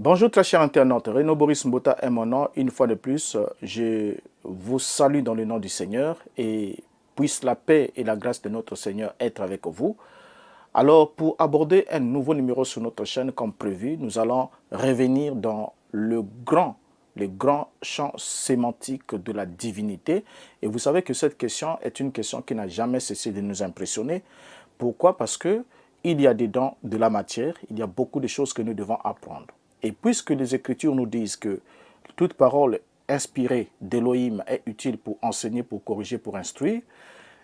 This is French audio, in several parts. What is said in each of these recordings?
Bonjour très chers internautes, Renaud Boris Mbota est mon nom. Une fois de plus, je vous salue dans le nom du Seigneur et puisse la paix et la grâce de notre Seigneur être avec vous. Alors, pour aborder un nouveau numéro sur notre chaîne comme prévu, nous allons revenir dans le grand champ sémantique de la divinité. Et vous savez que cette question est une question qui n'a jamais cessé de nous impressionner. Pourquoi? Parce que il y a dedans de la matière, il y a beaucoup de choses que nous devons apprendre. Et puisque les Écritures nous disent que toute parole inspirée d'Élohim est utile pour enseigner, pour corriger, pour instruire,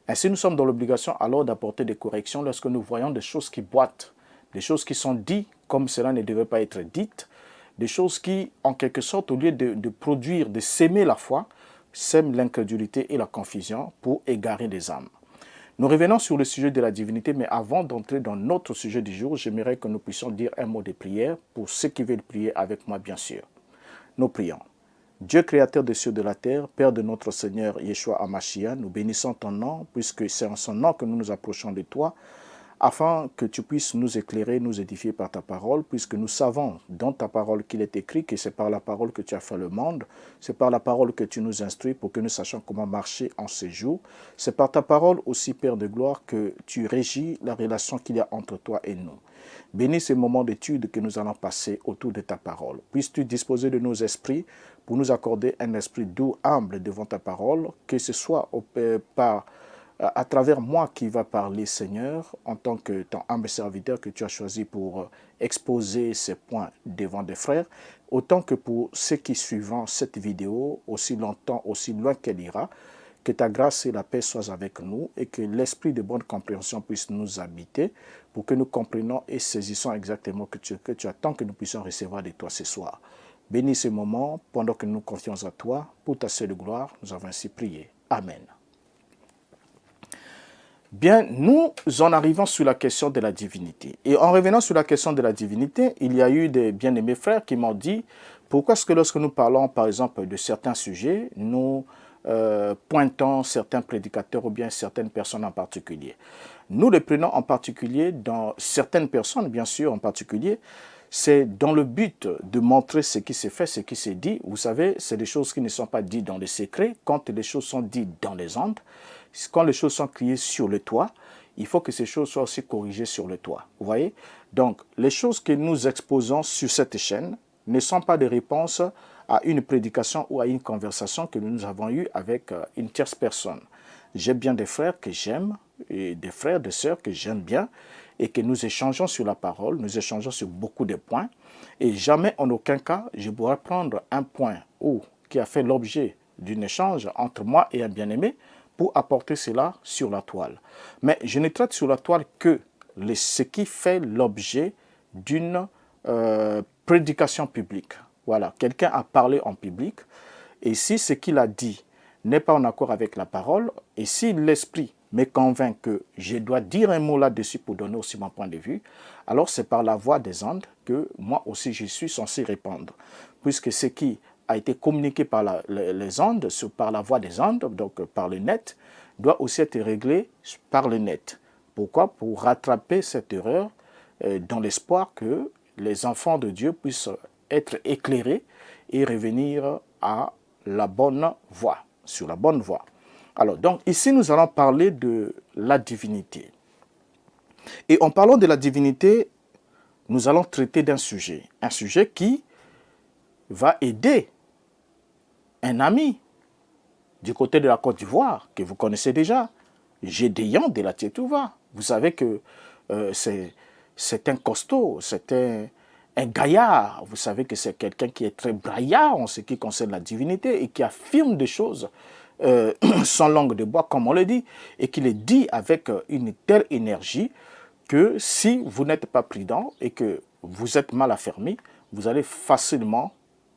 ainsi nous sommes dans l'obligation alors d'apporter des corrections lorsque nous voyons des choses qui boitent, des choses qui sont dites comme cela ne devait pas être dites, des choses qui, en quelque sorte, au lieu de produire, de s'aimer la foi, sèment l'incrédulité et la confusion pour égarer les âmes. Nous revenons sur le sujet de la divinité, mais avant d'entrer dans notre sujet du jour, j'aimerais que nous puissions dire un mot de prière pour ceux qui veulent prier avec moi, bien sûr. Nous prions. Dieu créateur des cieux et de la terre, Père de notre Seigneur Yeshua HaMashiach, nous bénissons ton nom, puisque c'est en son nom que nous nous approchons de toi, afin que tu puisses nous éclairer, nous édifier par ta parole, puisque nous savons dans ta parole qu'il est écrit que c'est par la parole que tu as fait le monde, c'est par la parole que tu nous instruis pour que nous sachions comment marcher en ces jours. C'est par ta parole aussi, Père de gloire, que tu régis la relation qu'il y a entre toi et nous. Bénis ces moments d'étude que nous allons passer autour de ta parole. Puisses-tu disposer de nos esprits pour nous accorder un esprit doux, humble devant ta parole, que ce soit à travers moi qui va parler, Seigneur, en tant que ton humble serviteur que tu as choisi pour exposer ces points devant des frères, autant que pour ceux qui suivront cette vidéo, aussi longtemps, aussi loin qu'elle ira, que ta grâce et la paix soient avec nous et que l'esprit de bonne compréhension puisse nous habiter pour que nous comprenions et saisissons exactement que tu attends que nous puissions recevoir de toi ce soir. Bénis ce moment pendant que nous confions à toi. Pour ta seule gloire, nous avons ainsi prié. Amen. Bien, nous en arrivons sur la question de la divinité. Et en revenant sur la question de la divinité, il y a eu des bien-aimés frères qui m'ont dit pourquoi est-ce que lorsque nous parlons, par exemple, de certains sujets, nous pointons certains prédicateurs ou bien certaines personnes en particulier. Nous les prenons en particulier dans certaines personnes, bien sûr, en particulier, c'est dans le but de montrer ce qui s'est fait, ce qui s'est dit. Vous savez, c'est des choses qui ne sont pas dites dans le secret. Quand les choses sont dites dans les ondes, quand les choses sont criées sur le toit, il faut que ces choses soient aussi corrigées sur le toit. Vous voyez? Donc, les choses que nous exposons sur cette chaîne ne sont pas des réponses à une prédication ou à une conversation que nous avons eue avec une tierce personne. J'ai bien des frères que j'aime, et des frères, des sœurs que j'aime bien, et que nous échangeons sur la parole, nous échangeons sur beaucoup de points, et jamais en aucun cas je pourrais prendre un point qui a fait l'objet d'un échange entre moi et un bien-aimé pour apporter cela sur la toile. Mais je ne traite sur la toile que ce qui fait l'objet d'une prédication publique. Voilà, quelqu'un a parlé en public, et si ce qu'il a dit n'est pas en accord avec la parole, et si l'esprit me convainc que je dois dire un mot là-dessus pour donner aussi mon point de vue, alors c'est par la voie des ondes que moi aussi je suis censé répondre. Puisque ce qui a été communiqué par les ondes, par la voie des ondes, donc par le net, doit aussi être réglé par le net. Pourquoi? Pour rattraper cette erreur dans l'espoir que les enfants de Dieu puissent être éclairés et revenir à la bonne voie, sur la bonne voie. Alors, donc, ici, nous allons parler de la divinité. Et en parlant de la divinité, nous allons traiter d'un sujet. Un sujet qui va aider un ami du côté de la Côte d'Ivoire, que vous connaissez déjà, Gédéon de la Tietouva. Vous savez que c'est un costaud, c'est un gaillard. Vous savez que c'est quelqu'un qui est très braillard en ce qui concerne la divinité et qui affirme des choses sans langue de bois, comme on le dit, et qui les dit avec une telle énergie que si vous n'êtes pas prudent et que vous êtes mal affermi, vous allez facilement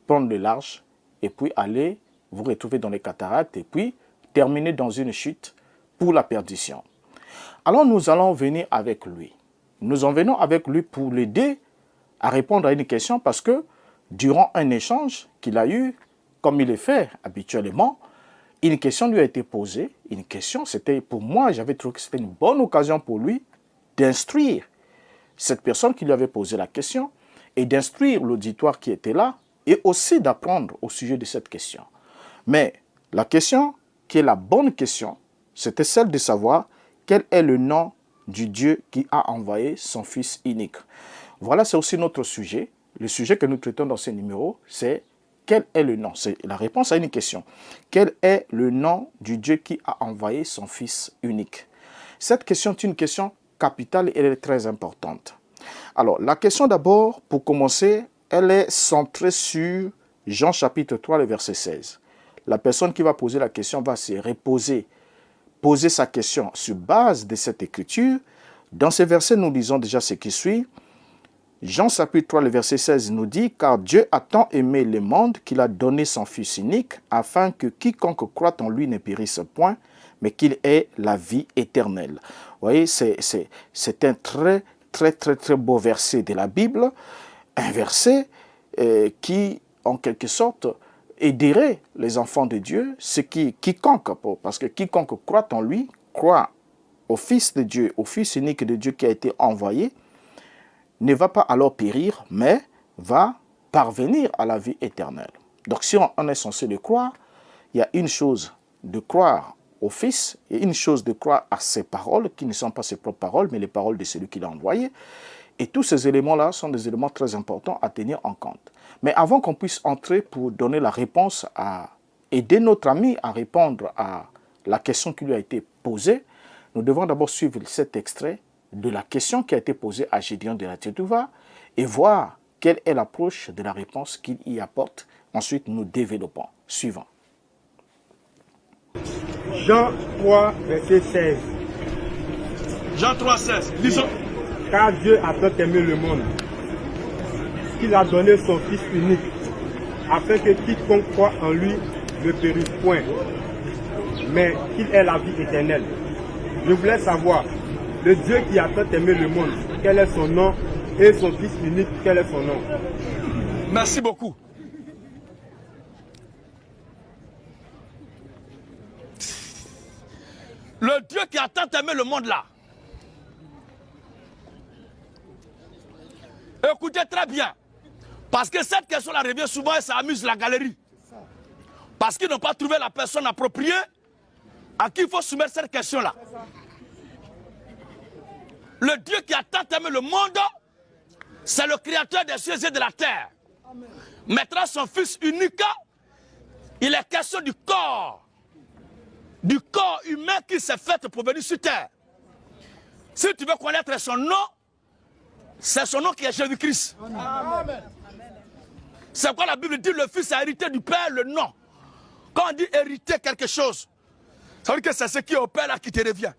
prendre le large et puis aller vous retrouver dans les cataractes et puis terminer dans une chute pour la perdition. Alors nous allons venir avec lui. Nous en venons avec lui pour l'aider à répondre à une question parce que durant un échange qu'il a eu, comme il le fait habituellement, une question lui a été posée. Une question, c'était pour moi, j'avais trouvé que c'était une bonne occasion pour lui d'instruire cette personne qui lui avait posé la question et d'instruire l'auditoire qui était là et aussi d'apprendre au sujet de cette question. Mais la question qui est la bonne question, c'était celle de savoir quel est le nom du Dieu qui a envoyé son Fils unique. Voilà, c'est aussi notre sujet. Le sujet que nous traitons dans ce numéro, c'est quel est le nom? C'est la réponse à une question. Quel est le nom du Dieu qui a envoyé son Fils unique? Cette question est une question capitale et elle est très importante. Alors, la question d'abord, pour commencer, elle est centrée sur Jean chapitre 3, le verset 16. La personne qui va poser la question va se poser sa question sur base de cette écriture. Dans ce verset, nous lisons déjà ce qui suit. Jean chapitre 3, le verset 16 nous dit « Car Dieu a tant aimé le monde qu'il a donné son Fils unique, afin que quiconque croit en lui ne périsse point, mais qu'il ait la vie éternelle. » Vous voyez, c'est un très beau verset de la Bible, un verset qui, en quelque sorte, aiderait les enfants de Dieu, parce que quiconque croit en lui, croit au Fils de Dieu, au Fils unique de Dieu qui a été envoyé, ne va pas alors périr, mais va parvenir à la vie éternelle. Donc si on est censé le croire, il y a une chose de croire au Fils et une chose de croire à ses paroles, qui ne sont pas ses propres paroles, mais les paroles de celui qui l'a envoyé. Et tous ces éléments-là sont des éléments très importants à tenir en compte. Mais avant qu'on puisse entrer pour donner la réponse à aider notre ami à répondre à la question qui lui a été posée, nous devons d'abord suivre cet extrait de la question qui a été posée à Gédéon de la Tchétouva et voir quelle est l'approche de la réponse qu'il y apporte. Ensuite, nous développons. Suivant. Jean 3, verset 16. Jean 3, 16. Lisons. Car Dieu a tant aimé le monde qu'il a donné son Fils unique, afin que quiconque croit en lui ne périsse point, mais qu'il ait la vie éternelle. Je voulais savoir, le Dieu qui a tant aimé le monde, quel est son nom, et son Fils unique, quel est son nom? Merci beaucoup. Le Dieu qui a tant aimé le monde là. Écoutez très bien. Parce que cette question-là revient souvent et ça amuse la galerie. Parce qu'ils n'ont pas trouvé la personne appropriée à qui il faut soumettre cette question-là. Le Dieu qui a tant aimé le monde, c'est le créateur des cieux et de la terre. Mettra son Fils unique, il est question du corps humain qui s'est fait pour venir sur terre. Si tu veux connaître son nom, c'est son nom qui est Jésus-Christ. C'est quoi la Bible dit? Le Fils a hérité du Père le nom. Quand on dit hériter quelque chose, ça veut dire que c'est ce qui est au Père là qui te revient.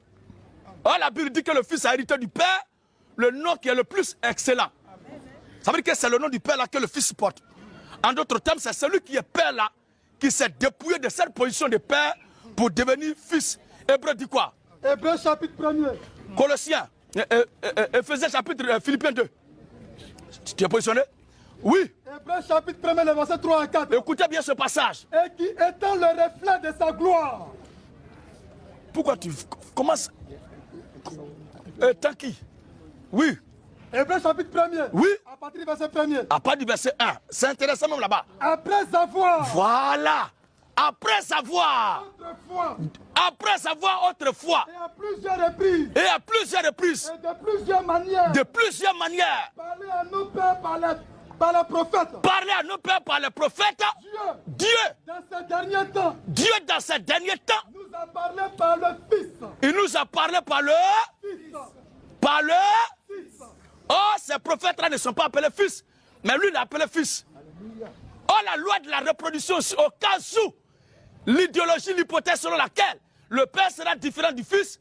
Or, la Bible dit que le Fils a hérité du Père le nom qui est le plus excellent. Ça veut dire que c'est le nom du Père là que le Fils porte. En d'autres termes, c'est celui qui est Père là, qui s'est dépouillé de cette position de Père pour devenir Fils. Hébreu dit quoi? Hébreu chapitre 1er. Colossiens, Éphésiens chapitre, Philippiens 2. Tu es positionné? Oui. Hébreu chapitre 1er, les versets 3 à 4. Écoutez bien ce passage. Et qui étant le reflet de sa gloire. Pourquoi tu commences? Tant qui? Oui. Hébreu chapitre 1er. Oui. À partir du verset 1er. À partir du verset 1. C'est intéressant même là-bas. Après avoir. Voilà. Après savoir. Autrefois. Après savoir autrefois. Et à plusieurs reprises. Et à plusieurs reprises. Et de plusieurs manières. De plusieurs manières. Parler à nos pères par les prophètes. Parler à nos pères par les prophètes. Dieu. Dans ces derniers temps. Dieu dans ces derniers temps. Nous a parlé par le Fils. Il nous a parlé par le. Fils. Par le. Fils. Oh, ces prophètes-là ne sont pas appelés fils, mais lui, il est appelé fils. Oh, la loi de la reproduction, au cas où l'idéologie, l'hypothèse selon laquelle le père sera différent du fils,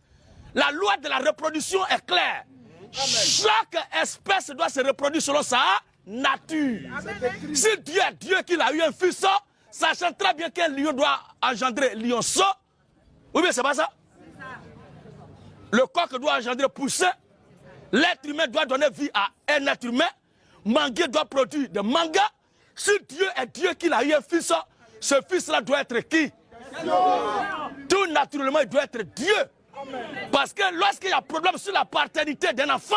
la loi de la reproduction est claire. Chaque espèce doit se reproduire selon sa nature. Si Dieu est Dieu qu'il a eu un fils, sachant très bien qu'un lion doit engendrer lionceau, ou bien c'est pas ça? Le coq doit engendrer poussin. L'être humain doit donner vie à un être humain. Manguier doit produire des mangas. Si Dieu est Dieu qu'il a eu un fils, ce fils-là doit être qui? Tout naturellement, il doit être Dieu. Parce que lorsqu'il y a problème sur la paternité d'un enfant,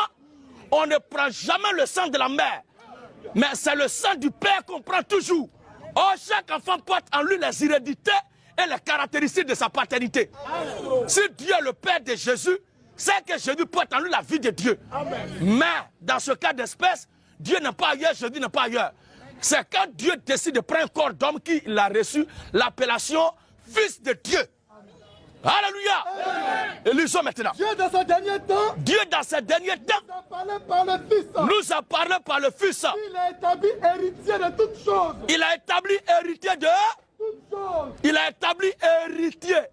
on ne prend jamais le sang de la mère. Mais c'est le sang du Père qu'on prend toujours. Or, chaque enfant porte en lui les hérédités et les caractéristiques de sa paternité. Si Dieu est le Père de Jésus, c'est que Jésus porte en lui la vie de Dieu. Mais dans ce cas d'espèce, Dieu n'est pas ailleurs, Jésus n'est pas ailleurs. C'est quand Dieu décide de prendre un corps d'homme qu'il a reçu l'appellation Fils de Dieu. Alléluia. Et lisons maintenant. Dieu dans ce dernier temps, Dieu dans ces derniers temps nous a parlé par le Fils. nous a parlé par le Fils. Il a établi héritier de toutes choses. Il a établi héritier de... Toutes choses. Il a établi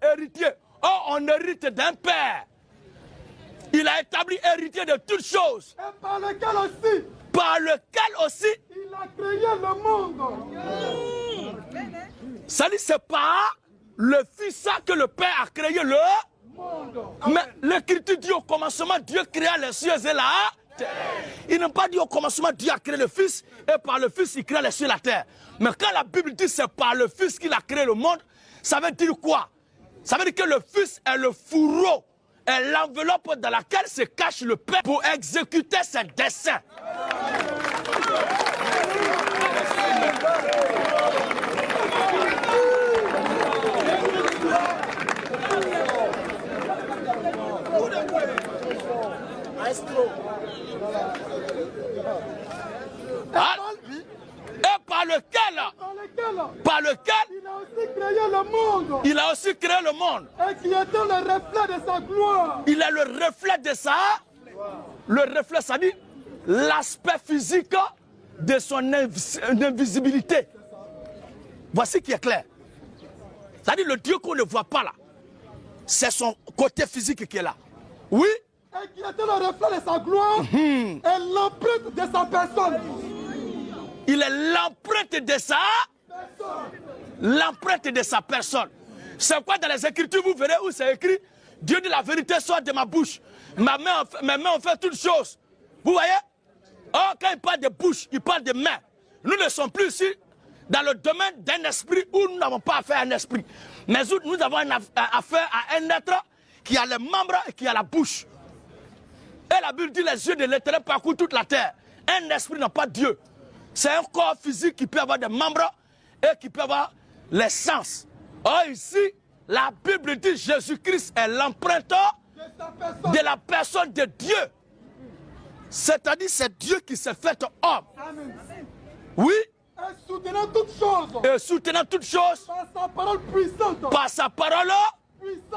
héritier. Oh, on hérite d'un père. Il a établi héritier de toutes choses. Et par lequel aussi, Par lequel aussi, il a créé le monde. ça dit, c'est par le Fils que le Père a créé le... Mais l'Écriture dit au commencement, Dieu créa les cieux et la terre. Il n'a pas dit au commencement, Dieu a créé le Fils, et par le Fils, il crée les cieux et la terre. Mais quand la Bible dit c'est par le Fils qu'il a créé le monde, ça veut dire quoi? Ça veut dire que le Fils est le fourreau, est l'enveloppe dans laquelle se cache le Père pour exécuter ses desseins. Et par lequel il a aussi créé le monde. il a aussi créé le monde. Et qui était le reflet de sa gloire. Il est le reflet de ça. Le reflet, ça dit l'aspect physique de son invisibilité. Voici qui est clair. Ça dit le Dieu qu'on ne voit pas là. C'est son côté physique qui est là. Oui. Et qui était le reflet de sa gloire. Et l'empreinte de sa personne. Il est l'empreinte de sa l'empreinte de sa personne. C'est quoi dans les Écritures, vous verrez où c'est écrit, Dieu dit la vérité sort de ma bouche. Mes mains ont fait toutes choses. Vous voyez? Oh, quand il parle de bouche, il parle de mains. Nous ne sommes plus ici dans le domaine d'un esprit où nous n'avons pas affaire à un esprit. Mais où nous avons affaire à un être qui a les membres et qui a la bouche. Et la Bible dit les yeux de l'Éternel parcourent toute la terre. Un esprit n'a pas Dieu. C'est un corps physique qui peut avoir des membres et qui peut avoir les sens. Or ici, la Bible dit Jésus-Christ est l'empreinte de la personne de Dieu. C'est-à-dire c'est Dieu qui s'est fait homme. Amen. Oui. Et soutenant toutes choses. Et soutenant toutes choses. Par sa parole puissante. Par sa parole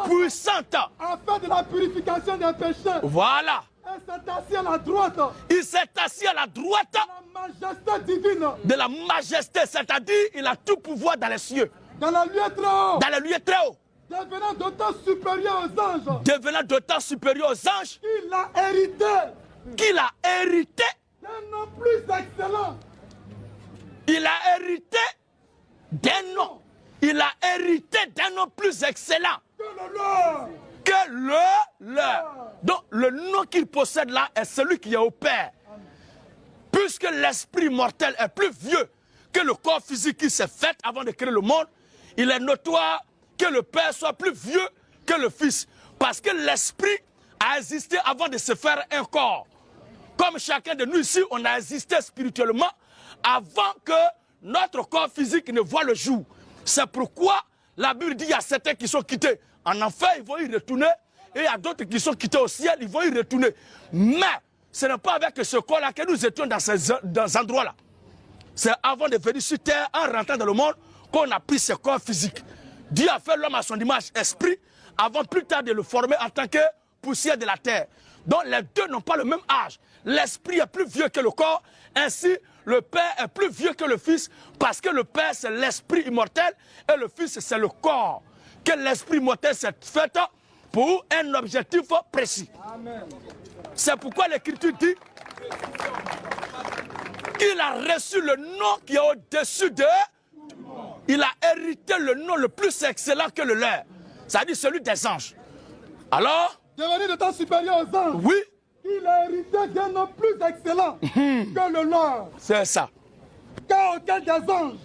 puissante. Afin de la purification des péchés. Voilà. Il s'est assis à la droite. Il s'est assis à la droite La majesté divine. de la majesté, c'est-à-dire il a tout pouvoir dans les cieux. Dans la lieu très haut. Dans les lieux très hauts. Devenant d'autant supérieur aux anges. Devenant d'autant supérieur aux anges. Il a hérité. Qu'il a hérité. D'un nom plus excellent. Il a hérité d'un nom. Il a hérité d'un nom plus excellent Que le leur. que le leur. Donc le nom qu'il possède là est celui qui est au Père. Puisque l'esprit mortel est plus vieux que le corps physique qui s'est fait avant de créer le monde, il est notoire que le Père soit plus vieux que le Fils. Parce que l'esprit a existé avant de se faire un corps. Comme chacun de nous ici, on a existé spirituellement avant que notre corps physique ne voit le jour. C'est pourquoi la Bible dit qu'il y a certains qui sont quittés en enfer, ils vont y retourner. Et il y a d'autres qui sont quittés au ciel, ils vont y retourner. Mais ce n'est pas avec ce corps-là que nous étions dans ces endroits-là. C'est avant de venir sur terre, en rentrant dans le monde, qu'on a pris ce corps physique. Dieu a fait l'homme à son image esprit, avant plus tard de le former en tant que poussière de la terre. Donc les deux n'ont pas le même âge. L'esprit est plus vieux que le corps, ainsi le Père est plus vieux que le Fils, parce que le Père c'est l'esprit immortel et le Fils c'est le corps. Que l'esprit immortel s'est fait pour un objectif précis. C'est pourquoi l'Écriture dit qu'il a reçu le nom qui est au-dessus de... Il a hérité le nom le plus excellent que le leur. C'est-à-dire celui des anges. Alors... Devenu de temps supérieur aux anges. Oui. Il a hérité d'un nom plus excellent que le leur. C'est ça. Car aucun des anges.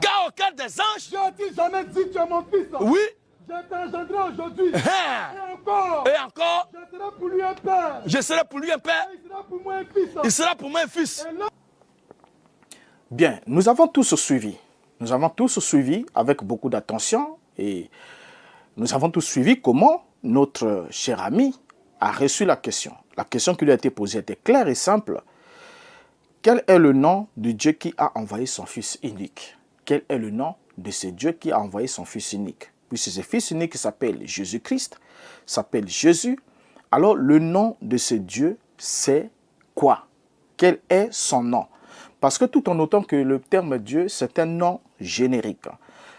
Car aucun des anges... Je n'ai jamais dit tu es mon fils. Oui. Je t'ai engendré aujourd'hui. Et encore. Je serai pour lui un père. Je serai pour lui un père. Et il sera pour moi un fils. Il sera pour moi un fils. Bien, nous avons tous suivi. Nous avons tous suivi avec beaucoup d'attention et nous avons tous suivi comment notre cher ami a reçu la question. La question qui lui a été posée était claire et simple. Quel est le nom de Dieu qui a envoyé son Fils unique? Quel est le nom de ce Dieu qui a envoyé son Fils unique? Puisque ce Fils unique s'appelle Jésus-Christ, s'appelle Jésus. Alors le nom de ce Dieu, c'est quoi? Quel est son nom? Parce que tout en notant que le terme Dieu, c'est un nom générique.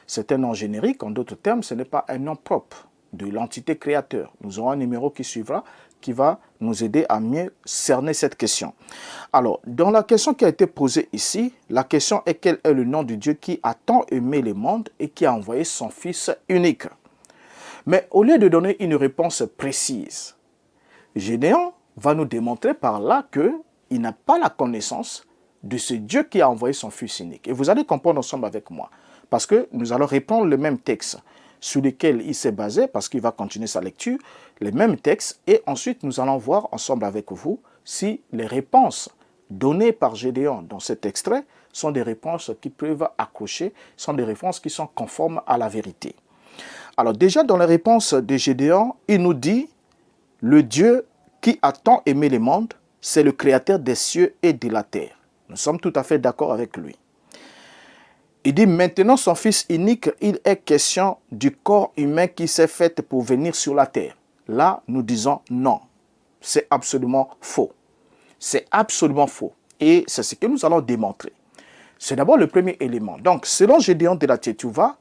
C'est un nom générique, en d'autres termes, ce n'est pas un nom propre de l'entité créateur. Nous aurons un numéro qui suivra, qui va nous aider à mieux cerner cette question. Alors, dans la question qui a été posée ici, la question est quel est le nom de Dieu qui a tant aimé le monde et qui a envoyé son Fils unique? Mais au lieu de donner une réponse précise, Gédéon va nous démontrer par là qu'il n'a pas la connaissance de ce Dieu qui a envoyé son Fils unique. Et vous allez comprendre ensemble avec moi, parce que nous allons reprendre le même texte sur lequel il s'est basé, parce qu'il va continuer sa lecture, les mêmes textes, et ensuite nous allons voir ensemble avec vous si les réponses données par Gédéon dans cet extrait sont des réponses qui peuvent accrocher, sont des réponses qui sont conformes à la vérité. Alors déjà dans les réponses de Gédéon, il nous dit « Le Dieu qui a tant aimé le monde, c'est le créateur des cieux et de la terre. » Nous sommes tout à fait d'accord avec lui. Il dit maintenant son Fils unique, il est question du corps humain qui s'est fait pour venir sur la terre. Là, nous disons non. C'est absolument faux. C'est absolument faux. Et c'est ce que nous allons démontrer. C'est d'abord le premier élément. Donc, selon Gédéon de la Tchétouva,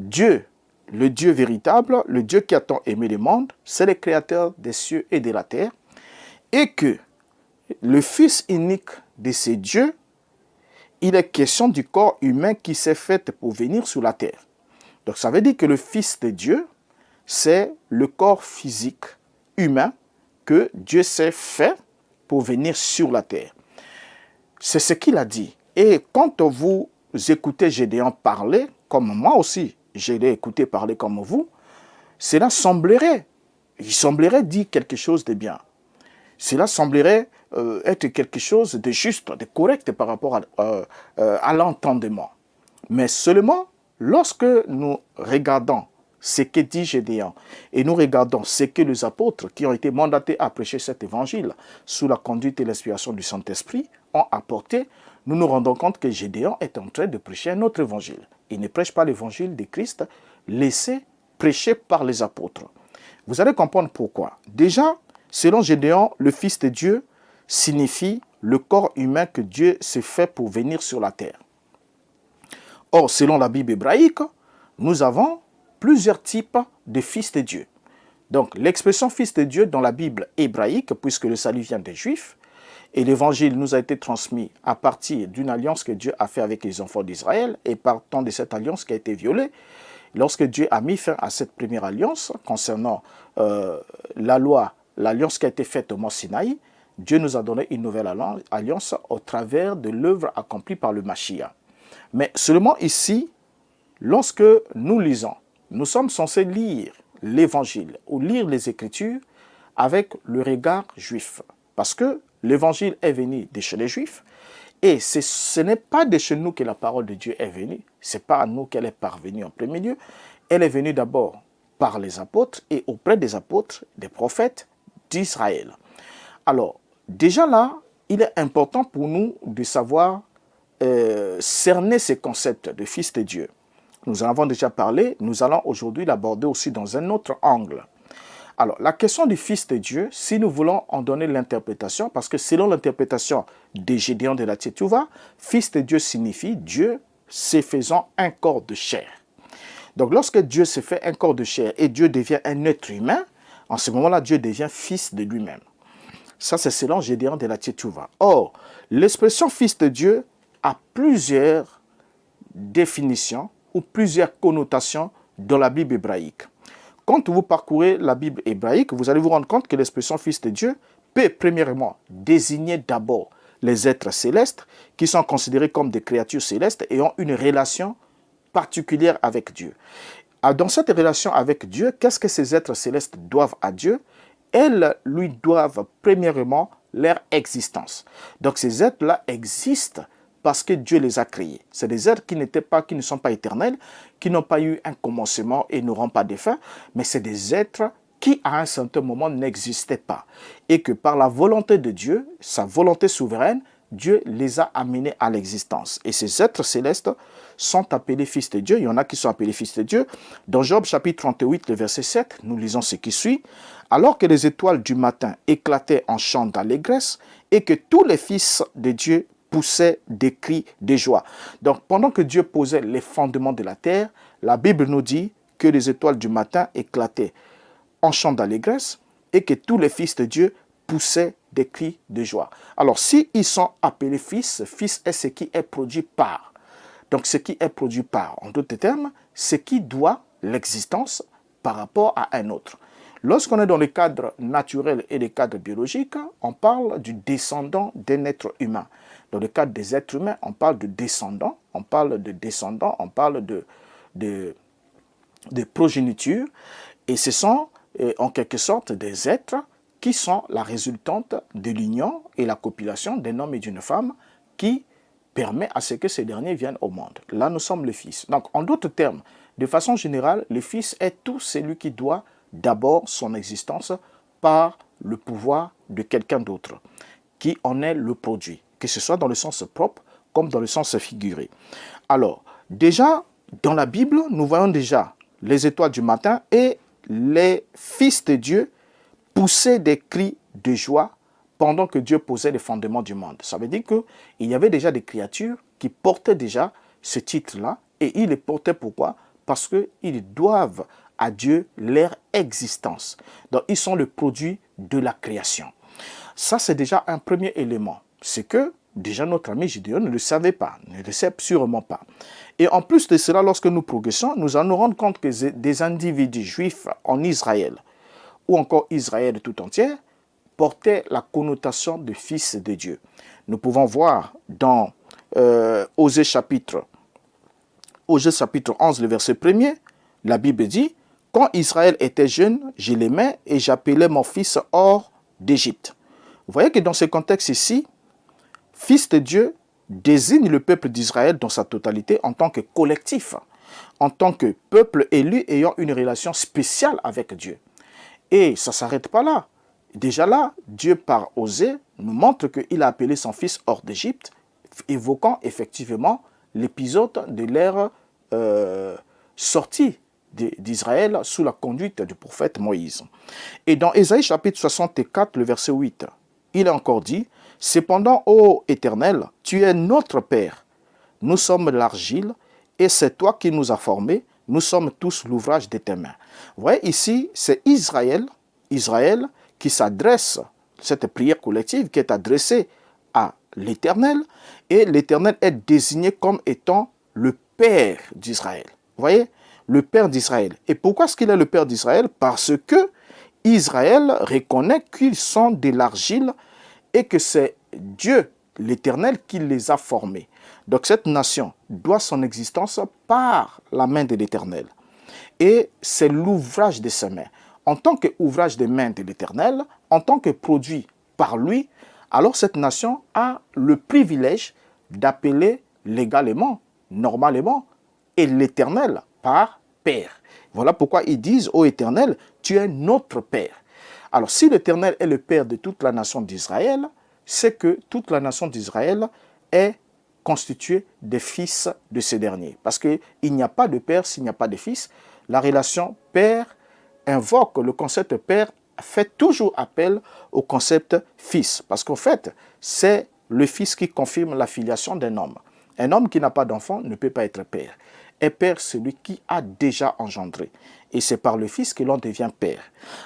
Dieu, le Dieu véritable, le Dieu qui a tant aimé le monde, c'est le créateur des cieux et de la terre. Et que le Fils unique de ces dieux, il est question du corps humain qui s'est fait pour venir sur la terre. Donc ça veut dire que le Fils de Dieu, c'est le corps physique humain que Dieu s'est fait pour venir sur la terre. C'est ce qu'il a dit. Et quand vous écoutez Gédéon parler, comme moi aussi, je l'ai écouté parler comme vous, cela semblerait, il semblerait dire quelque chose de bien. Cela semblerait être quelque chose de juste, de correct par rapport à l'entendement. Mais seulement lorsque nous regardons ce que dit Gédéon et nous regardons ce que les apôtres qui ont été mandatés à prêcher cet évangile sous la conduite et l'inspiration du Saint-Esprit ont apporté, nous nous rendons compte que Gédéon est en train de prêcher un autre évangile. Il ne prêche pas l'évangile de Christ, laissé prêcher par les apôtres. Vous allez comprendre pourquoi. Déjà, selon Gédéon, le Fils de Dieu signifie le corps humain que Dieu s'est fait pour venir sur la terre. Or, selon la Bible hébraïque, nous avons plusieurs types de fils de Dieu. Donc, l'expression fils de Dieu dans la Bible hébraïque, puisque le salut vient des Juifs, et l'évangile nous a été transmis à partir d'une alliance que Dieu a faite avec les enfants d'Israël, et partant de cette alliance qui a été violée, lorsque Dieu a mis fin à cette première alliance concernant la loi, l'alliance qui a été faite au mont Sinaï, Dieu nous a donné une nouvelle alliance au travers de l'œuvre accomplie par le Mashiach. Mais seulement ici, lorsque nous lisons, nous sommes censés lire l'évangile ou lire les Écritures avec le regard juif. Parce que l'évangile est venu de chez les Juifs et ce n'est pas de chez nous que la parole de Dieu est venue. Ce n'est pas à nous qu'elle est parvenue en premier lieu. Elle est venue d'abord par les apôtres et auprès des apôtres, des prophètes d'Israël. Alors, déjà là, il est important pour nous de savoir cerner ces concepts de fils de Dieu. Nous en avons déjà parlé, nous allons aujourd'hui l'aborder aussi dans un autre angle. Alors, la question du Fils de Dieu, si nous voulons en donner l'interprétation, parce que selon l'interprétation de Gédéon de la Tchétouva, Fils de Dieu signifie Dieu se faisant un corps de chair. Donc, lorsque Dieu se fait un corps de chair et Dieu devient un être humain, en ce moment-là, Dieu devient Fils de lui-même. Ça, c'est selon Gédéon de la Tchétouva. Or, l'expression Fils de Dieu a plusieurs définitions ou plusieurs connotations dans la Bible hébraïque. Quand vous parcourez la Bible hébraïque, vous allez vous rendre compte que l'expression Fils de Dieu peut premièrement désigner d'abord les êtres célestes qui sont considérés comme des créatures célestes et ont une relation particulière avec Dieu. Dans cette relation avec Dieu, qu'est-ce que ces êtres célestes doivent à Dieu? Elles lui doivent premièrement leur existence. Donc ces êtres-là existent parce que Dieu les a créés. C'est des êtres qui ne sont pas éternels, qui n'ont pas eu un commencement et n'auront pas de fin, mais c'est des êtres qui à un certain moment n'existaient pas. Et que par la volonté de Dieu, sa volonté souveraine, Dieu les a amenés à l'existence. Et ces êtres célestes sont appelés fils de Dieu. Il y en a qui sont appelés fils de Dieu. Dans Job chapitre 38, le verset 7, nous lisons ce qui suit. Alors que les étoiles du matin éclataient en chants d'allégresse et que tous les fils de Dieu poussaient des cris de joie. Donc pendant que Dieu posait les fondements de la terre, la Bible nous dit que les étoiles du matin éclataient en chants d'allégresse et que tous les fils de Dieu poussaient des cris de joie. Alors, si ils sont appelés fils, fils est ce qui est produit par. Donc, ce qui est produit par, en d'autres termes, ce qui doit l'existence par rapport à un autre. Lorsqu'on est dans le cadre naturel et le cadre biologique, on parle du descendant d'un être humain. Dans le cadre des êtres humains, on parle de descendants, on parle de progéniture, et ce sont en quelque sorte des êtres qui sont la résultante de l'union et la copulation d'un homme et d'une femme qui permet à ce que ces derniers viennent au monde. Là, nous sommes le Fils. Donc, en d'autres termes, de façon générale, le Fils est tout celui qui doit d'abord son existence par le pouvoir de quelqu'un d'autre, qui en est le produit, que ce soit dans le sens propre comme dans le sens figuré. Alors, déjà, dans la Bible, nous voyons déjà les étoiles du matin et les fils de Dieu poussaient des cris de joie pendant que Dieu posait les fondements du monde. Ça veut dire qu'il y avait déjà des créatures qui portaient déjà ce titre-là, et ils les portaient pourquoi? Parce qu'ils doivent à Dieu leur existence. Donc, ils sont le produit de la création. Ça, c'est déjà un premier élément. C'est que déjà notre ami Gideon ne le savait pas, ne le sait sûrement pas. Et en plus de cela, lorsque nous progressons, nous allons nous rendre compte que des individus juifs en Israël, ou encore Israël tout entière, portaient la connotation de fils de Dieu. Nous pouvons voir dans Osée chapitre 11, le verset 1er, la Bible dit « Quand Israël était jeune, je l'aimais et j'appelais mon fils hors d'Égypte. » Vous voyez que dans ce contexte ici, fils de Dieu désigne le peuple d'Israël dans sa totalité en tant que collectif, en tant que peuple élu ayant une relation spéciale avec Dieu. Et ça ne s'arrête pas là. Déjà là, Dieu par Osée nous montre qu'il a appelé son fils hors d'Égypte, évoquant effectivement l'épisode de l'ère sortie d'Israël sous la conduite du prophète Moïse. Et dans Ésaïe chapitre 64, le verset 8, il est encore dit « Cependant, ô Éternel, tu es notre Père. Nous sommes l'argile et c'est toi qui nous as formés. Nous sommes tous l'ouvrage de tes mains. » Vous voyez, ici, c'est Israël qui s'adresse, cette prière collective qui est adressée à l'Éternel, et l'Éternel est désigné comme étant le Père d'Israël. Vous voyez, le Père d'Israël. Et pourquoi est-ce qu'il est le Père d'Israël? Parce que Israël reconnaît qu'ils sont de l'argile et que c'est Dieu, l'Éternel, qui les a formés. Donc cette nation doit son existence par la main de l'Éternel. Et c'est l'ouvrage de ses mains. En tant qu'ouvrage des mains de l'Éternel, en tant que produit par lui, alors cette nation a le privilège d'appeler légalement, normalement, et l'Éternel par Père. Voilà pourquoi ils disent, ô Éternel, tu es notre Père. Alors si l'Éternel est le Père de toute la nation d'Israël, c'est que toute la nation d'Israël est constituée des fils de ces derniers. Parce qu'il n'y a pas de Père s'il n'y a pas de fils. La relation Père invoque le concept Père, fait toujours appel au concept Fils. Parce qu'en fait, c'est le Fils qui confirme la filiation d'un homme. Un homme qui n'a pas d'enfant ne peut pas être Père. Et Père, c'est celui qui a déjà engendré. Et c'est par le Fils que l'on devient Père.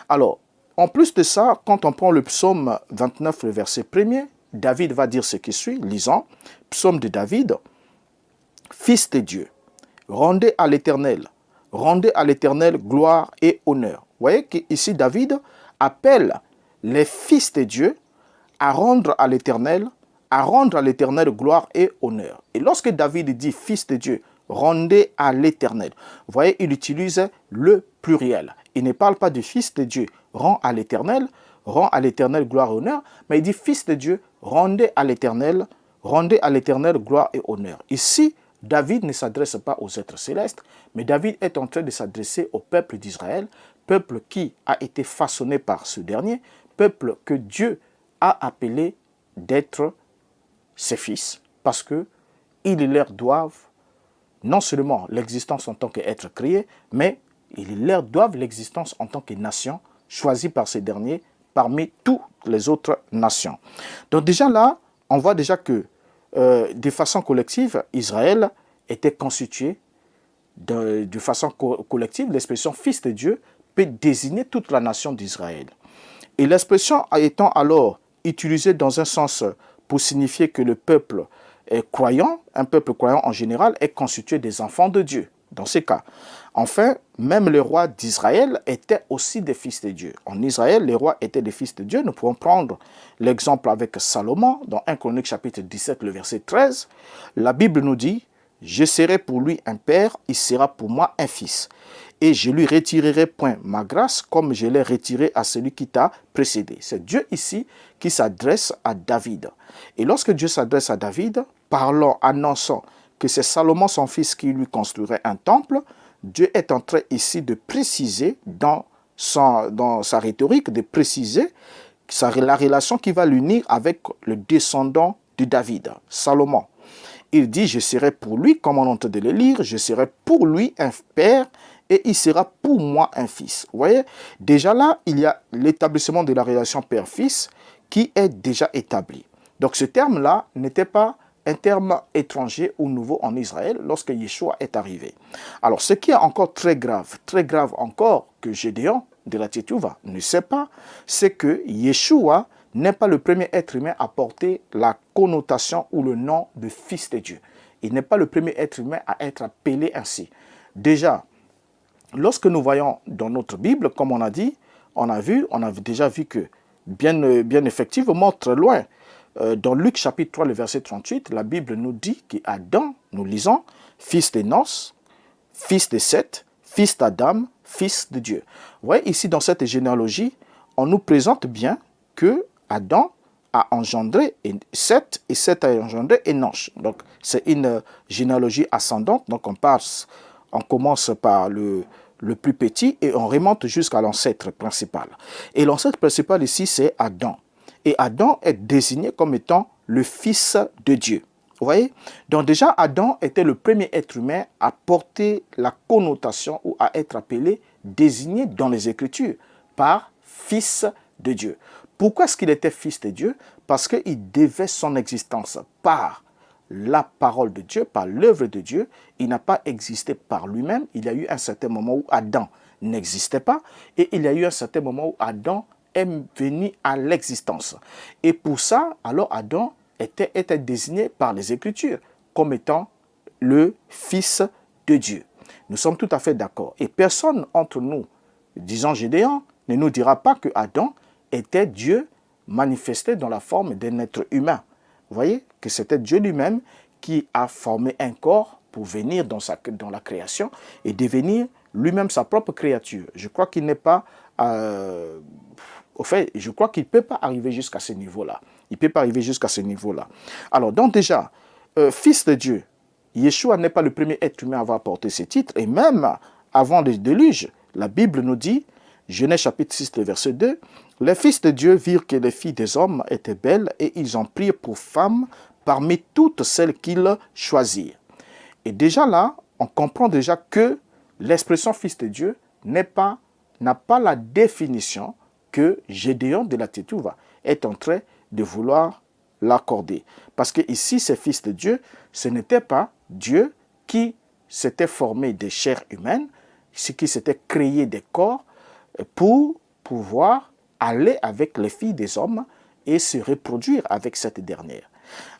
Alors, en plus de ça, quand on prend le psaume 29, le verset 1er, David va dire ce qui suit, lisons, psaume de David, « Fils de Dieu, rendez à l'Éternel gloire et honneur. » Vous voyez qu'ici, David appelle les fils de Dieu à rendre à l'Éternel gloire et honneur. Et lorsque David dit fils de Dieu, rendez à l'Éternel, vous voyez, il utilise le pluriel. Il ne parle pas du fils de Dieu, rend à l'Éternel gloire et honneur, mais il dit fils de Dieu, rendez à l'Éternel rendez à l'Éternel gloire et honneur. Ici, David ne s'adresse pas aux êtres célestes, mais David est en train de s'adresser au peuple d'Israël, peuple qui a été façonné par ce dernier, peuple que Dieu a appelé d'être ses fils, parce que ils leur doivent non seulement l'existence en tant qu'être créé, mais ils leur doivent l'existence en tant que nation choisie par ces derniers parmi toutes les autres nations. Donc déjà là, on voit déjà que de façon collective, Israël était constitué de façon collective. L'expression fils de Dieu peut désigner toute la nation d'Israël. Et l'expression étant alors utilisée dans un sens pour signifier que le peuple croyant, un peuple croyant en général, est constitué des enfants de Dieu, dans ces cas. Enfin, même les rois d'Israël étaient aussi des fils de Dieu. En Israël, les rois étaient des fils de Dieu. Nous pouvons prendre l'exemple avec Salomon, dans 1 Chronique chapitre 17, le verset 13. La Bible nous dit, « Je serai pour lui un père, il sera pour moi un fils. Et je lui retirerai point ma grâce comme je l'ai retirée à celui qui t'a précédé. » C'est Dieu ici qui s'adresse à David. Et lorsque Dieu s'adresse à David, parlant, annonçant que c'est Salomon son fils qui lui construirait un temple, Dieu est en train ici de préciser dans sa rhétorique, de préciser la relation qui va l'unir avec le descendant de David, Salomon. Il dit, je serai pour lui, comme on entend de le lire, je serai pour lui un père et il sera pour moi un fils. Vous voyez, déjà là, il y a l'établissement de la relation père-fils qui est déjà établi. Donc ce terme-là n'était pas un terme étranger ou nouveau en Israël lorsque Yeshua est arrivé. Alors ce qui est encore très grave encore que Gédéon de la Tchétouva ne sait pas, c'est que Yeshua n'est pas le premier être humain à porter la connotation ou le nom de fils de Dieu. Il n'est pas le premier être humain à être appelé ainsi. Déjà, lorsque nous voyons dans notre Bible, comme on a dit, on a déjà vu que bien effectivement, très loin, dans Luc chapitre 3, le verset 38, la Bible nous dit qu'Adam, nous lisons, fils d'Énos, fils de Seth, fils d'Adam, fils de Dieu. Vous voyez, ici dans cette généalogie, on nous présente bien que Adam a engendré Seth et Seth a engendré Enoch. Donc c'est une généalogie ascendante, donc on commence par le plus petit et on remonte jusqu'à l'ancêtre principal. Et l'ancêtre principal ici, c'est Adam. Et Adam est désigné comme étant le fils de Dieu. Vous voyez? Donc déjà, Adam était le premier être humain à porter la connotation ou à être appelé, désigné dans les Écritures par fils de Dieu. Pourquoi est-ce qu'il était fils de Dieu? Parce qu'il devait son existence par la parole de Dieu, par l'œuvre de Dieu. Il n'a pas existé par lui-même. Il y a eu un certain moment où Adam n'existait pas et il y a eu un certain moment où Adam est venu à l'existence. Et pour ça, alors Adam était désigné par les Écritures comme étant le Fils de Dieu. Nous sommes tout à fait d'accord. Et personne entre nous, disons Gédéon, ne nous dira pas que Adam était Dieu manifesté dans la forme d'un être humain. Vous voyez que c'était Dieu lui-même qui a formé un corps pour venir dans la création et devenir lui-même sa propre créature. Je crois qu'il n'est pas... je crois qu'il ne peut pas arriver jusqu'à ce niveau-là. Il ne peut pas arriver jusqu'à ce niveau-là. Alors, donc déjà, fils de Dieu, Yeshua n'est pas le premier être humain à avoir porté ce titre. Et même avant le déluge, la Bible nous dit, Genèse chapitre 6, le verset 2, « Les fils de Dieu virent que les filles des hommes étaient belles et ils en prirent pour femmes parmi toutes celles qu'ils choisirent. » Et déjà là, on comprend déjà que l'expression fils de Dieu n'a pas la définition que Gédéon de la Tchétouva est en train de vouloir l'accorder. Parce que ici, ces fils de Dieu, ce n'était pas Dieu qui s'était formé des chairs humaines, ce qui s'était créé des corps pour pouvoir aller avec les filles des hommes et se reproduire avec cette dernière.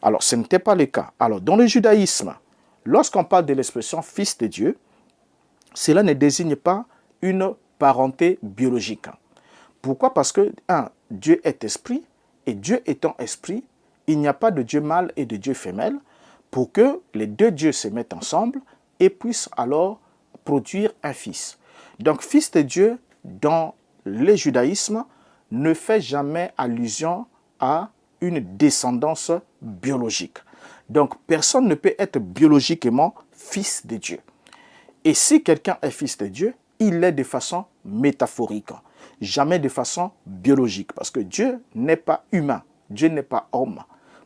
Alors, ce n'était pas le cas. Alors, dans le judaïsme, lorsqu'on parle de l'expression fils de Dieu, cela ne désigne pas une parenté biologique. Pourquoi? Parce que, Dieu est esprit, et Dieu étant esprit, il n'y a pas de Dieu mâle et de Dieu femelle, pour que les deux dieux se mettent ensemble et puissent alors produire un fils. Donc, fils de Dieu, dans le judaïsme, ne fait jamais allusion à une descendance biologique. Donc, personne ne peut être biologiquement fils de Dieu. Et si quelqu'un est fils de Dieu, il est de façon métaphorique, jamais de façon biologique, parce que Dieu n'est pas humain, Dieu n'est pas homme,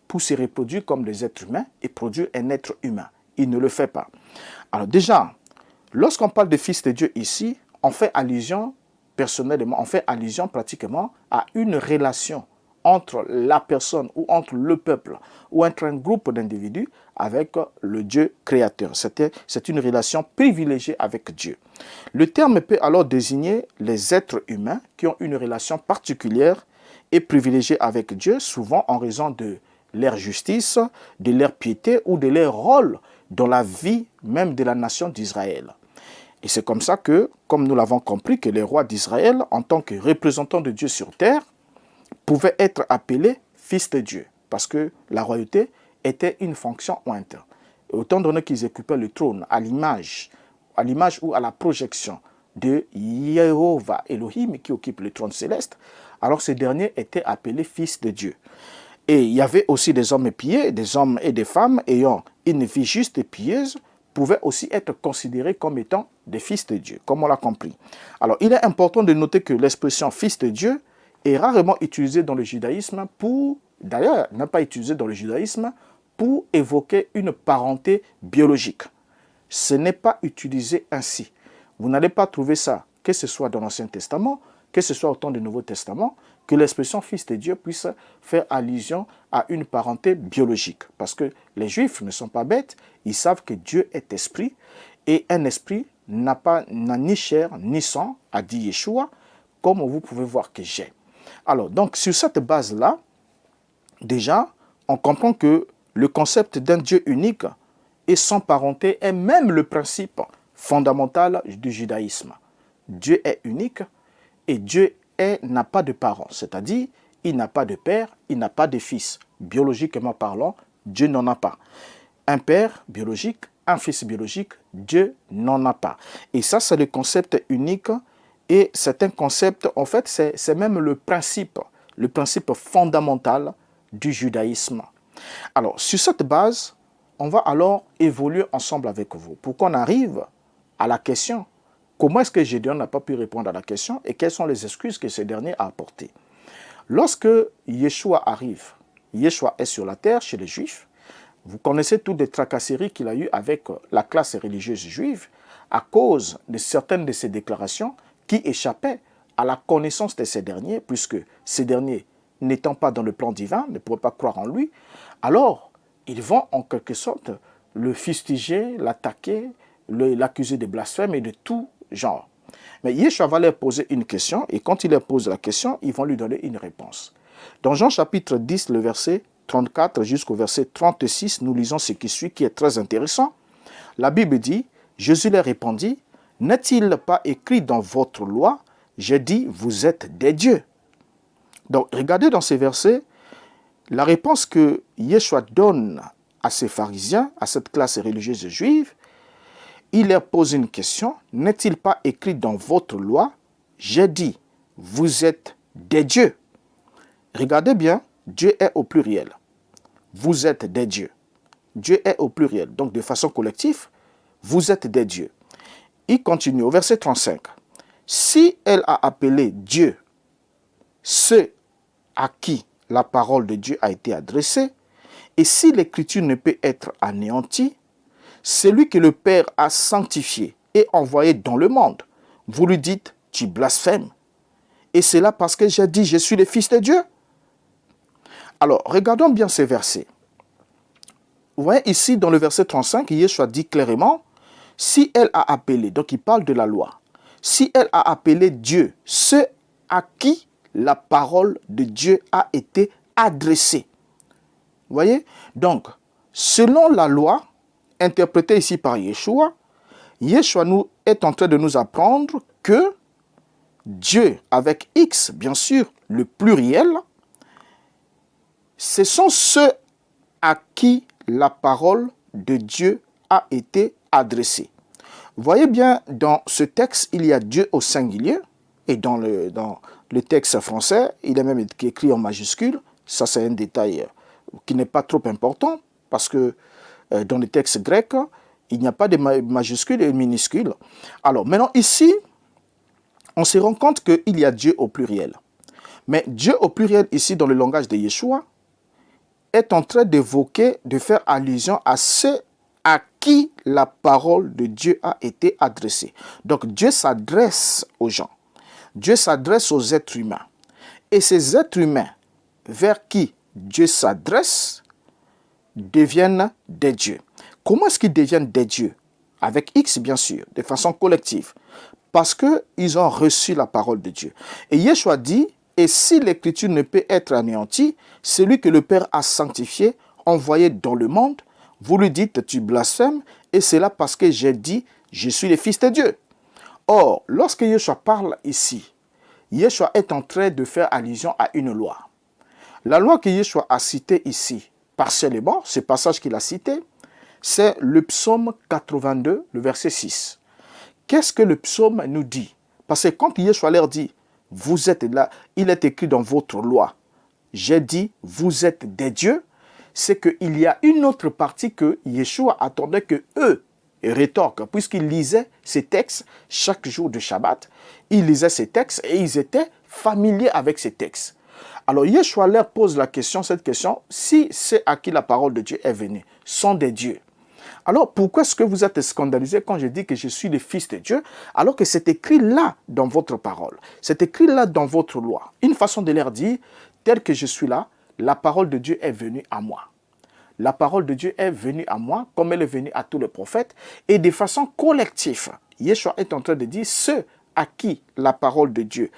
pour se reproduire comme des êtres humains et produire un être humain. Il ne le fait pas. Alors déjà, lorsqu'on parle de fils de Dieu ici, on fait allusion, personnellement, on fait allusion pratiquement à une relation entre la personne ou entre le peuple ou entre un groupe d'individus avec le Dieu créateur. C'est une relation privilégiée avec Dieu. Le terme peut alors désigner les êtres humains qui ont une relation particulière et privilégiée avec Dieu, souvent en raison de leur justice, de leur piété ou de leur rôle dans la vie même de la nation d'Israël. Et c'est comme ça que, comme nous l'avons compris, que les rois d'Israël, en tant que représentants de Dieu sur terre, pouvaient être appelés fils de Dieu, parce que la royauté était une fonction ointe. Autant donné qu'ils occupaient le trône à l'image ou à la projection de Jéhovah Elohim qui occupe le trône céleste, alors ces derniers étaient appelés fils de Dieu. Et il y avait aussi des hommes pieux, des hommes et des femmes ayant une vie juste et pieuse, pouvaient aussi être considérés comme étant des fils de Dieu, comme on l'a compris. Alors, il est important de noter que l'expression fils de Dieu est rarement utilisée dans le judaïsme d'ailleurs, n'est pas utilisée dans le judaïsme pour évoquer une parenté biologique. Ce n'est pas utilisé ainsi. Vous n'allez pas trouver ça, que ce soit dans l'Ancien Testament, que ce soit au temps du Nouveau Testament, que l'expression fils de Dieu puisse faire allusion à une parenté biologique. Parce que les Juifs ne sont pas bêtes, ils savent que Dieu est esprit, et un esprit n'a ni chair ni sang, a dit Yeshua, comme vous pouvez voir que j'ai. Alors, donc, sur cette base-là, déjà, on comprend que le concept d'un Dieu unique et sans parenté est même le principe fondamental du judaïsme. Dieu est unique et Dieu n'a pas de parents, c'est-à-dire il n'a pas de père, il n'a pas de fils. Biologiquement parlant, Dieu n'en a pas. Un père biologique, un fils biologique, Dieu n'en a pas. Et ça, c'est le concept unique et c'est un concept, en fait, c'est même le principe fondamental du judaïsme. Alors, sur cette base, on va alors évoluer ensemble avec vous pour qu'on arrive à la question. Comment est-ce que Gédéon n'a pas pu répondre à la question et quelles sont les excuses que ce dernier a apportées? Lorsque Yeshua arrive, Yeshua est sur la terre chez les Juifs. Vous connaissez toutes les tracasseries qu'il a eues avec la classe religieuse juive à cause de certaines de ses déclarations qui échappaient à la connaissance de ces derniers, puisque ces derniers, n'étant pas dans le plan divin, ne pouvaient pas croire en lui. Alors, ils vont en quelque sorte le fustiger, l'attaquer, l'accuser de blasphème et de tout genre. Mais Yeshua va leur poser une question, et quand il leur pose la question, ils vont lui donner une réponse. Dans Jean chapitre 10, le verset 34 jusqu'au verset 36, nous lisons ce qui suit, qui est très intéressant. La Bible dit, Jésus leur répondit, « N'est-il pas écrit dans votre loi, j'ai dit, vous êtes des dieux ?» Donc, regardez dans ces versets, la réponse que Yeshua donne à ces pharisiens, à cette classe religieuse juive, il leur pose une question, « N'est-il pas écrit dans votre loi, j'ai dit, vous êtes des dieux ?» Regardez bien, Dieu est au pluriel. Vous êtes des dieux. Dieu est au pluriel. Donc, de façon collective, vous êtes des dieux. Il continue au verset 35. Si elle a appelé Dieu ceux à qui la parole de Dieu a été adressée, et si l'écriture ne peut être anéantie, celui que le Père a sanctifié et envoyé dans le monde, vous lui dites, tu blasphèmes. Et c'est là parce que j'ai dit, je suis le Fils de Dieu. Alors, regardons bien ces versets. Vous voyez ici, dans le verset 35, Yeshua dit clairement, si elle a appelé, donc il parle de la loi, si elle a appelé Dieu, ceux à qui la parole de Dieu a été adressée. Vous voyez? Donc, selon la loi, interprétée ici par Yeshua, Yeshua est en train de nous apprendre que Dieu, avec X, bien sûr, le pluriel, ce sont ceux à qui la parole de Dieu a été adressée. Vous voyez bien, dans ce texte, il y a Dieu au singulier, et dans le texte français, il est même écrit en majuscule. Ça, c'est un détail qui n'est pas trop important, parce que dans les textes grecs, il n'y a pas de majuscules et de minuscules. Alors maintenant ici, on se rend compte qu'il y a Dieu au pluriel. Mais Dieu au pluriel ici dans le langage de Yeshua est en train d'évoquer, de faire allusion à ceux à qui la parole de Dieu a été adressée. Donc Dieu s'adresse aux gens. Dieu s'adresse aux êtres humains. Et ces êtres humains vers qui Dieu s'adresse deviennent des dieux. Comment est-ce qu'ils deviennent des dieux? Avec X, bien sûr, de façon collective. Parce qu'ils ont reçu la parole de Dieu. Et Yeshua dit, et si l'écriture ne peut être anéantie, celui que le Père a sanctifié, envoyé dans le monde, vous lui dites, tu blasphèmes, et c'est là parce que j'ai dit, je suis le Fils de Dieu. Or, lorsque Yeshua parle ici, Yeshua est en train de faire allusion à une loi. La loi que Yeshua a citée ici, partiellement, ce passage qu'il a cité, c'est le psaume 82, le verset 6. Qu'est-ce que le psaume nous dit? Parce que quand Yeshua leur dit, vous êtes là, il est écrit dans votre loi, j'ai dit, vous êtes des dieux, c'est qu'il y a une autre partie que Yeshua attendait que eux rétorquent, puisqu'ils lisaient ces textes chaque jour de Shabbat, ils lisaient ces textes et ils étaient familiers avec ces textes. Alors Yeshua leur pose cette question, si c'est à qui la parole de Dieu est venue, sont des dieux. Alors pourquoi est-ce que vous êtes scandalisés quand je dis que je suis le Fils de Dieu, alors que c'est écrit là dans votre parole, c'est écrit là dans votre loi. Une façon de leur dire, tel que je suis là, la parole de Dieu est venue à moi. La parole de Dieu est venue à moi, comme elle est venue à tous les prophètes, et de façon collective. Yeshua est en train de dire ceux à qui la parole de Dieu,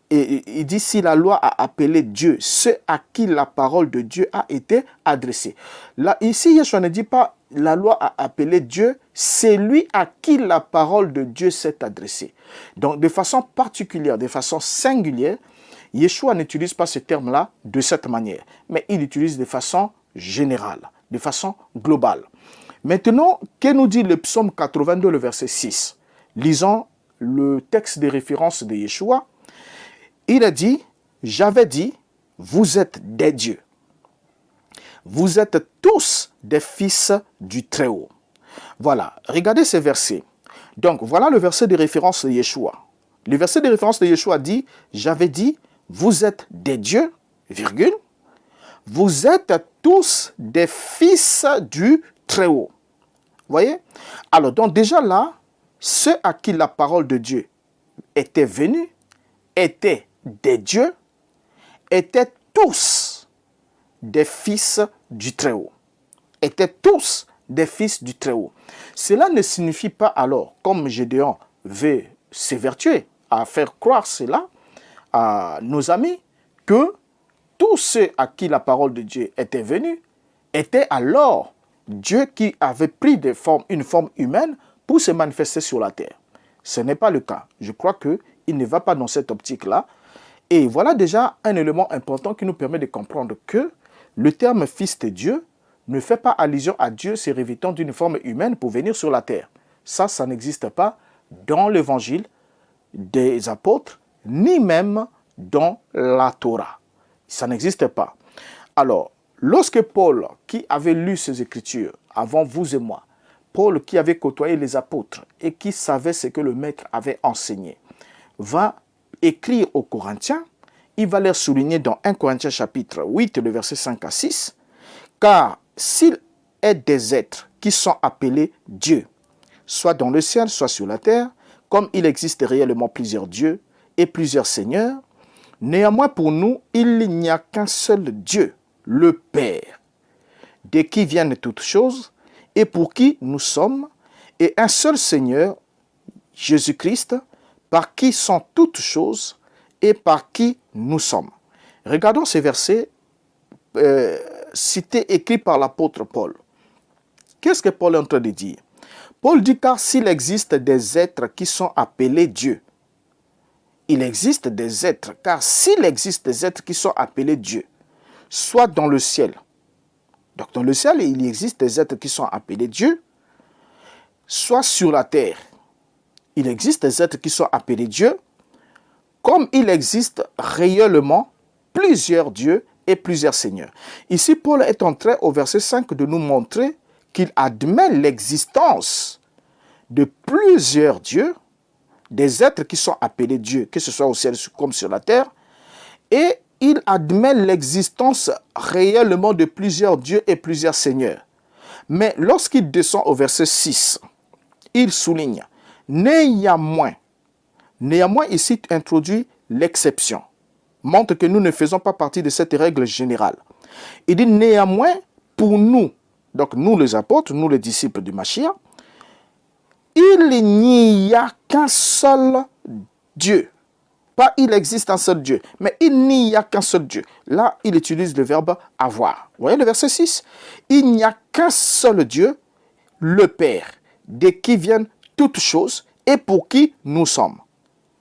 et il dit si la loi a appelé Dieu, ceux à qui la parole de Dieu a été adressée. Là, ici, Yeshua ne dit pas la loi a appelé Dieu, c'est lui à qui la parole de Dieu s'est adressée. Donc, de façon particulière, de façon singulière, Yeshua n'utilise pas ce terme-là de cette manière, mais il l'utilise de façon générale, de façon globale. Maintenant, que nous dit le psaume 82, le verset 6? Lisons le texte de référence de Yeshua. Il a dit, j'avais dit, vous êtes des dieux. Vous êtes tous des fils du Très-Haut. Voilà, regardez ces versets. Donc, voilà le verset de référence de Yeshua. Le verset de référence de Yeshua dit, j'avais dit, vous êtes des dieux, virgule, vous êtes tous des fils du Très-Haut. Voyez? Alors, donc déjà là, ceux à qui la parole de Dieu était venue, étaient des dieux, étaient tous des fils du Très-Haut. Étaient tous des fils du Très-Haut. Cela ne signifie pas alors, comme Gédéon veut s'évertuer à faire croire cela à nos amis, que tous ceux à qui la parole de Dieu était venue étaient alors Dieu qui avait pris une forme humaine pour se manifester sur la terre. Ce n'est pas le cas. Je crois qu'il ne va pas dans cette optique-là. Et voilà déjà un élément important qui nous permet de comprendre que le terme « fils de Dieu » ne fait pas allusion à Dieu se revêtant d'une forme humaine pour venir sur la terre. Ça n'existe pas dans l'évangile des apôtres, ni même dans la Torah. Ça n'existe pas. Alors, lorsque Paul, qui avait lu ces Écritures avant vous et moi, Paul qui avait côtoyé les apôtres et qui savait ce que le maître avait enseigné, va écrire aux Corinthiens, il va leur souligner dans 1 Corinthiens chapitre 8, le verset 5 à 6, car s'il est des êtres qui sont appelés Dieu, soit dans le ciel, soit sur la terre, comme il existe réellement plusieurs dieux et plusieurs seigneurs, néanmoins pour nous, il n'y a qu'un seul Dieu, le Père, de qui viennent toutes choses et pour qui nous sommes, et un seul Seigneur, Jésus-Christ, par qui sont toutes choses et par qui nous sommes. Regardons ces versets cités, écrits par l'apôtre Paul. Qu'est-ce que Paul est en train de dire? Paul dit, car s'il existe des êtres qui sont appelés Dieu, il existe des êtres, car s'il existe des êtres qui sont appelés Dieu, soit dans le ciel, donc dans le ciel, il existe des êtres qui sont appelés Dieu, soit sur la terre, il existe des êtres qui sont appelés Dieu, comme il existe réellement plusieurs dieux et plusieurs seigneurs. Ici, Paul est en train, au verset 5, de nous montrer qu'il admet l'existence de plusieurs dieux, des êtres qui sont appelés dieux, que ce soit au ciel comme sur la terre, et il admet l'existence réellement de plusieurs dieux et plusieurs seigneurs. Mais lorsqu'il descend au verset 6, il souligne « Néanmoins ». Néanmoins, ici, introduit l'exception. Montre que nous ne faisons pas partie de cette règle générale. Il dit « Néanmoins, pour nous », donc nous les apôtres, nous les disciples du Mashiach, il n'y a qu'un seul Dieu. Pas il existe un seul Dieu, mais il n'y a qu'un seul Dieu. Là, il utilise le verbe avoir. Vous voyez le verset 6? Il n'y a qu'un seul Dieu, le Père, de qui viennent toutes choses et pour qui nous sommes.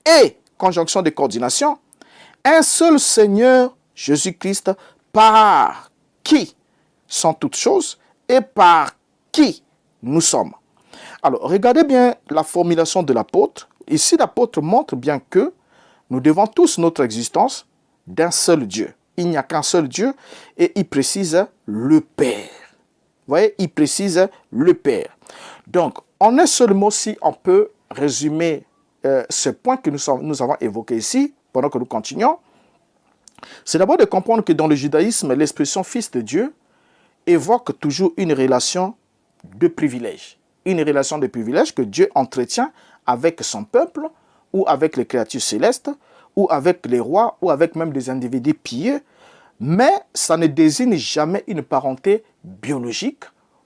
Et, conjonction de coordination, un seul Seigneur, Jésus-Christ, par qui sont toutes choses et par qui nous sommes. Alors, regardez bien la formulation de l'apôtre. Ici, l'apôtre montre bien que nous devons tous notre existence d'un seul Dieu. Il n'y a qu'un seul Dieu et il précise le Père. Vous voyez, il précise le Père. Donc, en un seul mot, si on peut résumer ce point que nous avons évoqué ici, pendant que nous continuons, c'est d'abord de comprendre que dans le judaïsme, l'expression fils de Dieu évoque toujours une relation de privilège. Une relation de privilège que Dieu entretient avec son peuple, ou avec les créatures célestes, ou avec les rois, ou avec même des individus pieux, mais ça ne désigne jamais une parenté biologique,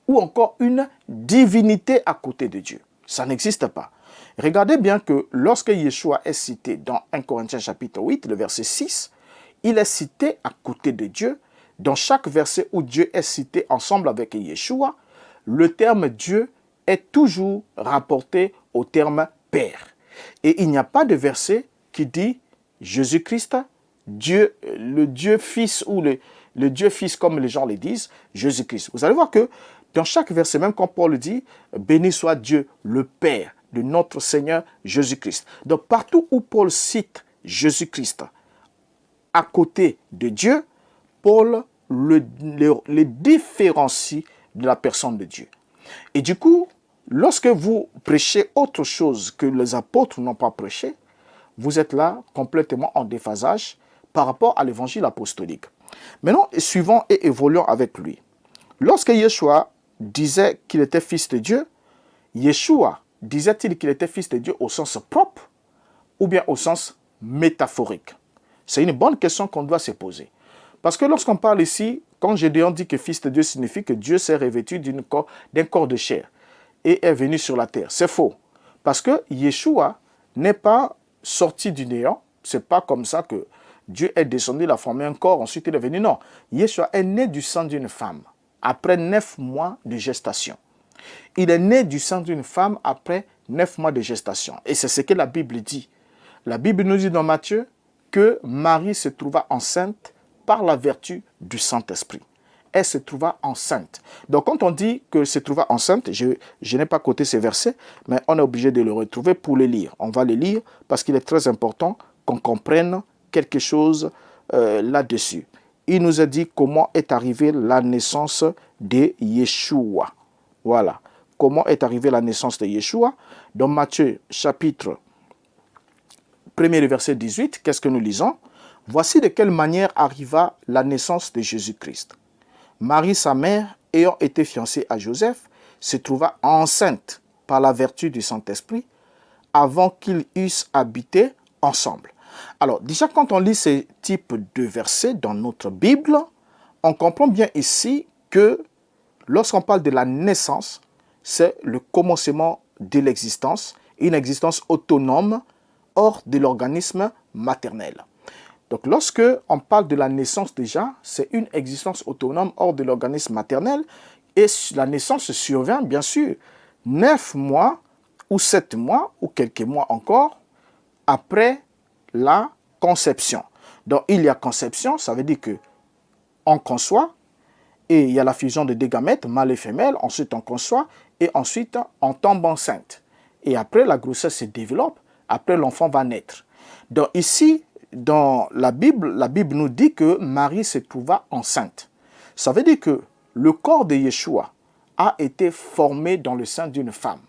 ou encore une divinité à côté de Dieu. Ça n'existe pas. Regardez bien que lorsque Yeshua est cité dans 1 Corinthiens chapitre 8, le verset 6, il est cité à côté de Dieu. Dans chaque verset où Dieu est cité ensemble avec Yeshua, le terme Dieu est toujours rapporté au terme Père. Et il n'y a pas de verset qui dit Jésus-Christ, Dieu, le Dieu Fils ou le Dieu Fils comme les gens le disent, Jésus-Christ. Vous allez voir que dans chaque verset, même quand Paul dit béni soit Dieu, le Père de notre Seigneur Jésus-Christ. Donc partout où Paul cite Jésus-Christ à côté de Dieu, Paul le différencie de la personne de Dieu. Et du coup, lorsque vous prêchez autre chose que les apôtres n'ont pas prêché, vous êtes là complètement en déphasage par rapport à l'évangile apostolique. Maintenant, suivons et évoluons avec lui. Lorsque Yeshua disait qu'il était fils de Dieu, Yeshua disait-il qu'il était fils de Dieu au sens propre ou bien au sens métaphorique? C'est une bonne question qu'on doit se poser. Parce que lorsqu'on parle ici, quand Gédéon dit que fils de Dieu signifie que Dieu s'est revêtu d'un corps de chair et est venu sur la terre. C'est faux. Parce que Yeshua n'est pas sorti du néant. C'est pas comme ça que Dieu est descendu, il a formé un corps, ensuite il est venu. Non. Yeshua est né du sang d'une femme après 9 mois de gestation. Il est né du sang d'une femme après 9 mois de gestation. Et c'est ce que la Bible dit. La Bible nous dit dans Matthieu que Marie se trouva enceinte par la vertu du Saint-Esprit. Elle se trouva enceinte. Donc quand on dit que se trouva enceinte, je n'ai pas coté ces versets, mais on est obligé de le retrouver pour les lire. On va les lire parce qu'il est très important qu'on comprenne quelque chose là-dessus. Il nous a dit comment est arrivée la naissance de Yeshua. Voilà. Comment est arrivée la naissance de Yeshua? Dans Matthieu chapitre 1er verset 18, qu'est-ce que nous lisons? Voici de quelle manière arriva la naissance de Jésus-Christ. Marie, sa mère, ayant été fiancée à Joseph, se trouva enceinte par la vertu du Saint-Esprit avant qu'ils eussent habité ensemble. Alors, déjà, quand on lit ce type de versets dans notre Bible, on comprend bien ici que lorsqu'on parle de la naissance, c'est le commencement de l'existence, une existence autonome hors de l'organisme maternel. Donc, lorsque on parle de la naissance déjà, c'est une existence autonome hors de l'organisme maternel et la naissance survient, bien sûr, 9 mois ou 7 mois ou quelques mois encore après la conception. Donc, il y a conception, ça veut dire que on conçoit et il y a la fusion de deux gamètes, mâle et femelle, ensuite on conçoit et ensuite on tombe enceinte. Et après, la grossesse se développe, après l'enfant va naître. Donc ici, dans la Bible nous dit que Marie se trouva enceinte. Ça veut dire que le corps de Yeshua a été formé dans le sein d'une femme.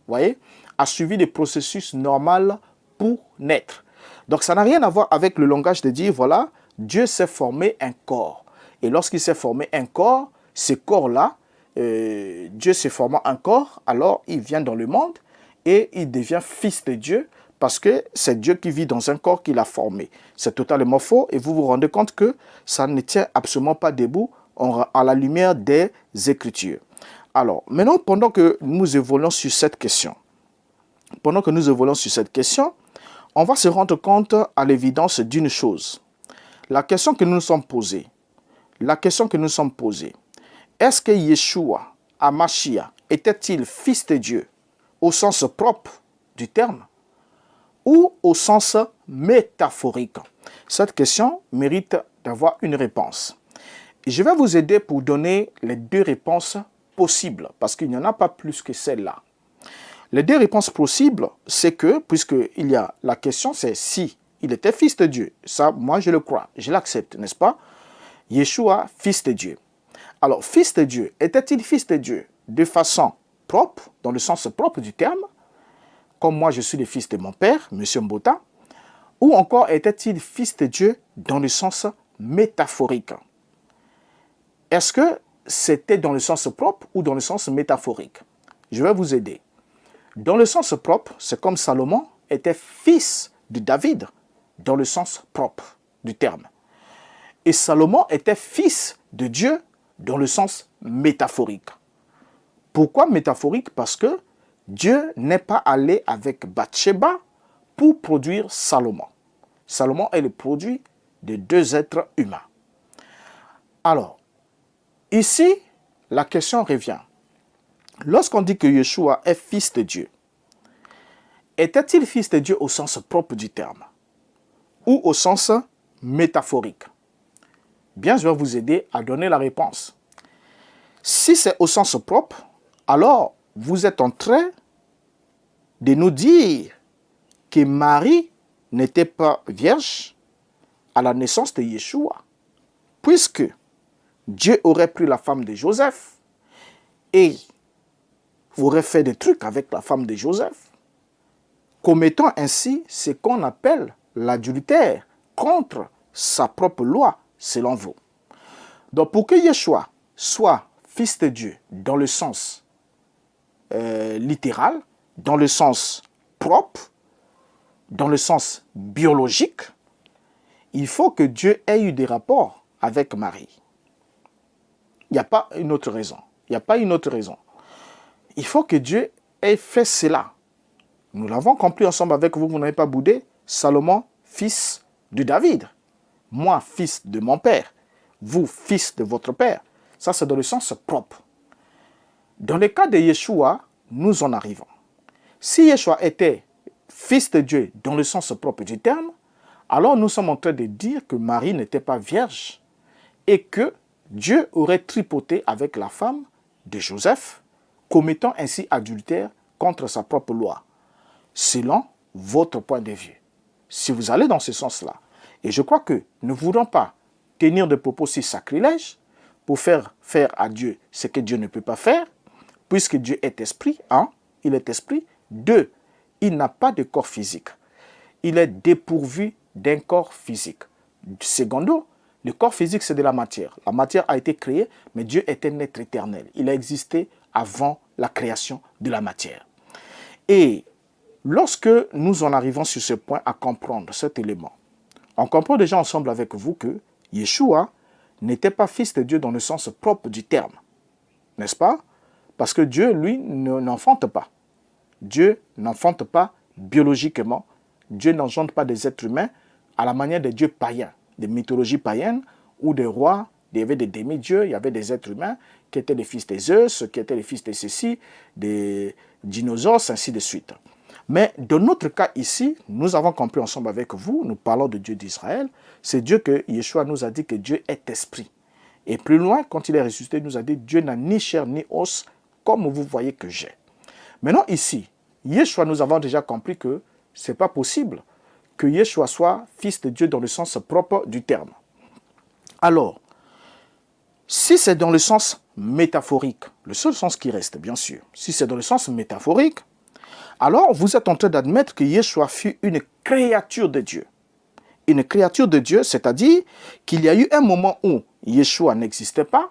Vous voyez, a suivi des processus normaux pour naître. Donc ça n'a rien à voir avec le langage de dire, voilà, Dieu s'est formé un corps. Et lorsqu'il s'est formé un corps, ce corps-là, Dieu s'est formé un corps, alors il vient dans le monde et il devient fils de Dieu parce que c'est Dieu qui vit dans un corps qu'il a formé. C'est totalement faux et vous vous rendez compte que ça ne tient absolument pas debout à la lumière des Écritures. Alors, maintenant, pendant que nous évoluons sur cette question, on va se rendre compte à l'évidence d'une chose. La question que nous nous sommes posée, est-ce que Yeshua, Hamashiach, était-il fils de Dieu au sens propre du terme ou au sens métaphorique? Cette question mérite d'avoir une réponse. Et je vais vous aider pour donner les deux réponses possibles, parce qu'il n'y en a pas plus que celle-là. Les deux réponses possibles, c'est que, puisqu'il y a la question, c'est si il était fils de Dieu. Ça, moi, je le crois, je l'accepte, n'est-ce pas? Yeshua, fils de Dieu. Alors, fils de Dieu, était-il fils de Dieu de façon propre, dans le sens propre du terme, comme moi je suis le fils de mon père, M. Mbota, ou encore était-il fils de Dieu dans le sens métaphorique? Est-ce que c'était dans le sens propre ou dans le sens métaphorique? Je vais vous aider. Dans le sens propre, c'est comme Salomon était fils de David, dans le sens propre du terme. Et Salomon était fils de Dieu dans le sens métaphorique. Pourquoi métaphorique? Parce que Dieu n'est pas allé avec Bathsheba pour produire Salomon. Salomon est le produit de deux êtres humains. Alors, ici, la question revient. Lorsqu'on dit que Yeshua est fils de Dieu, était-il fils de Dieu au sens propre du terme ou au sens métaphorique? Bien, je vais vous aider à donner la réponse. Si c'est au sens propre, alors vous êtes en train de nous dire que Marie n'était pas vierge à la naissance de Yeshua, puisque Dieu aurait pris la femme de Joseph et aurait fait des trucs avec la femme de Joseph, commettant ainsi ce qu'on appelle l'adultère contre sa propre loi, selon vous. Donc pour que Yeshua soit fils de Dieu dans le sens littéral, dans le sens propre, dans le sens biologique, il faut que Dieu ait eu des rapports avec Marie. Il n'y a pas une autre raison. Il faut que Dieu ait fait cela. Nous l'avons compris ensemble avec vous, vous n'avez pas boudé. Salomon, fils de David. Moi, fils de mon père. Vous, fils de votre père. Ça, c'est dans le sens propre. Dans le cas de Yeshua, nous en arrivons. Si Yeshua était fils de Dieu dans le sens propre du terme, alors nous sommes en train de dire que Marie n'était pas vierge et que Dieu aurait tripoté avec la femme de Joseph, commettant ainsi adultère contre sa propre loi, selon votre point de vue. Si vous allez dans ce sens-là, et je crois que ne voulons pas tenir des propos si sacrilèges pour faire à Dieu ce que Dieu ne peut pas faire, puisque Dieu est esprit, il est esprit. 2, il n'a pas de corps physique. Il est dépourvu d'un corps physique. Secondo, le corps physique, c'est de la matière. La matière a été créée, mais Dieu est un être éternel. Il a existé avant la création de la matière. Et lorsque nous en arrivons sur ce point à comprendre cet élément, on comprend déjà ensemble avec vous que Yeshua n'était pas fils de Dieu dans le sens propre du terme. N'est-ce pas? Parce que Dieu, lui, n'enfante pas. Dieu n'enfante pas biologiquement. Dieu n'engendre pas des êtres humains à la manière des dieux païens, des mythologies païennes, où des rois, il y avait des demi-dieux, il y avait des êtres humains qui étaient les fils des Zeus, qui étaient les fils de ceci, des dinosaures, ainsi de suite. Mais dans notre cas ici, nous avons compris ensemble avec vous, nous parlons de Dieu d'Israël, c'est Dieu que Yeshua nous a dit que Dieu est esprit. Et plus loin, quand il est ressuscité, il nous a dit Dieu n'a ni chair ni os, comme vous voyez que j'ai. Maintenant ici, Yeshua, nous avons déjà compris que ce n'est pas possible que Yeshua soit fils de Dieu dans le sens propre du terme. Alors, si c'est dans le sens métaphorique, le seul sens qui reste, bien sûr, si c'est dans le sens métaphorique, alors vous êtes en train d'admettre que Yeshua fut une créature de Dieu. Une créature de Dieu, c'est-à-dire qu'il y a eu un moment où Yeshua n'existait pas,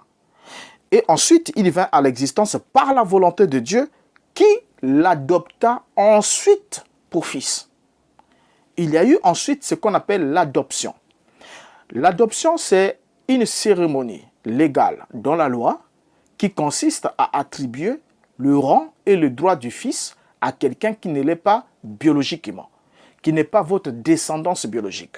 et ensuite il vint à l'existence par la volonté de Dieu qui l'adopta ensuite pour fils. Il y a eu ensuite ce qu'on appelle l'adoption. L'adoption, c'est une cérémonie légale dans la loi qui consiste à attribuer le rang et le droit du fils à quelqu'un qui ne l'est pas biologiquement, qui n'est pas votre descendance biologique.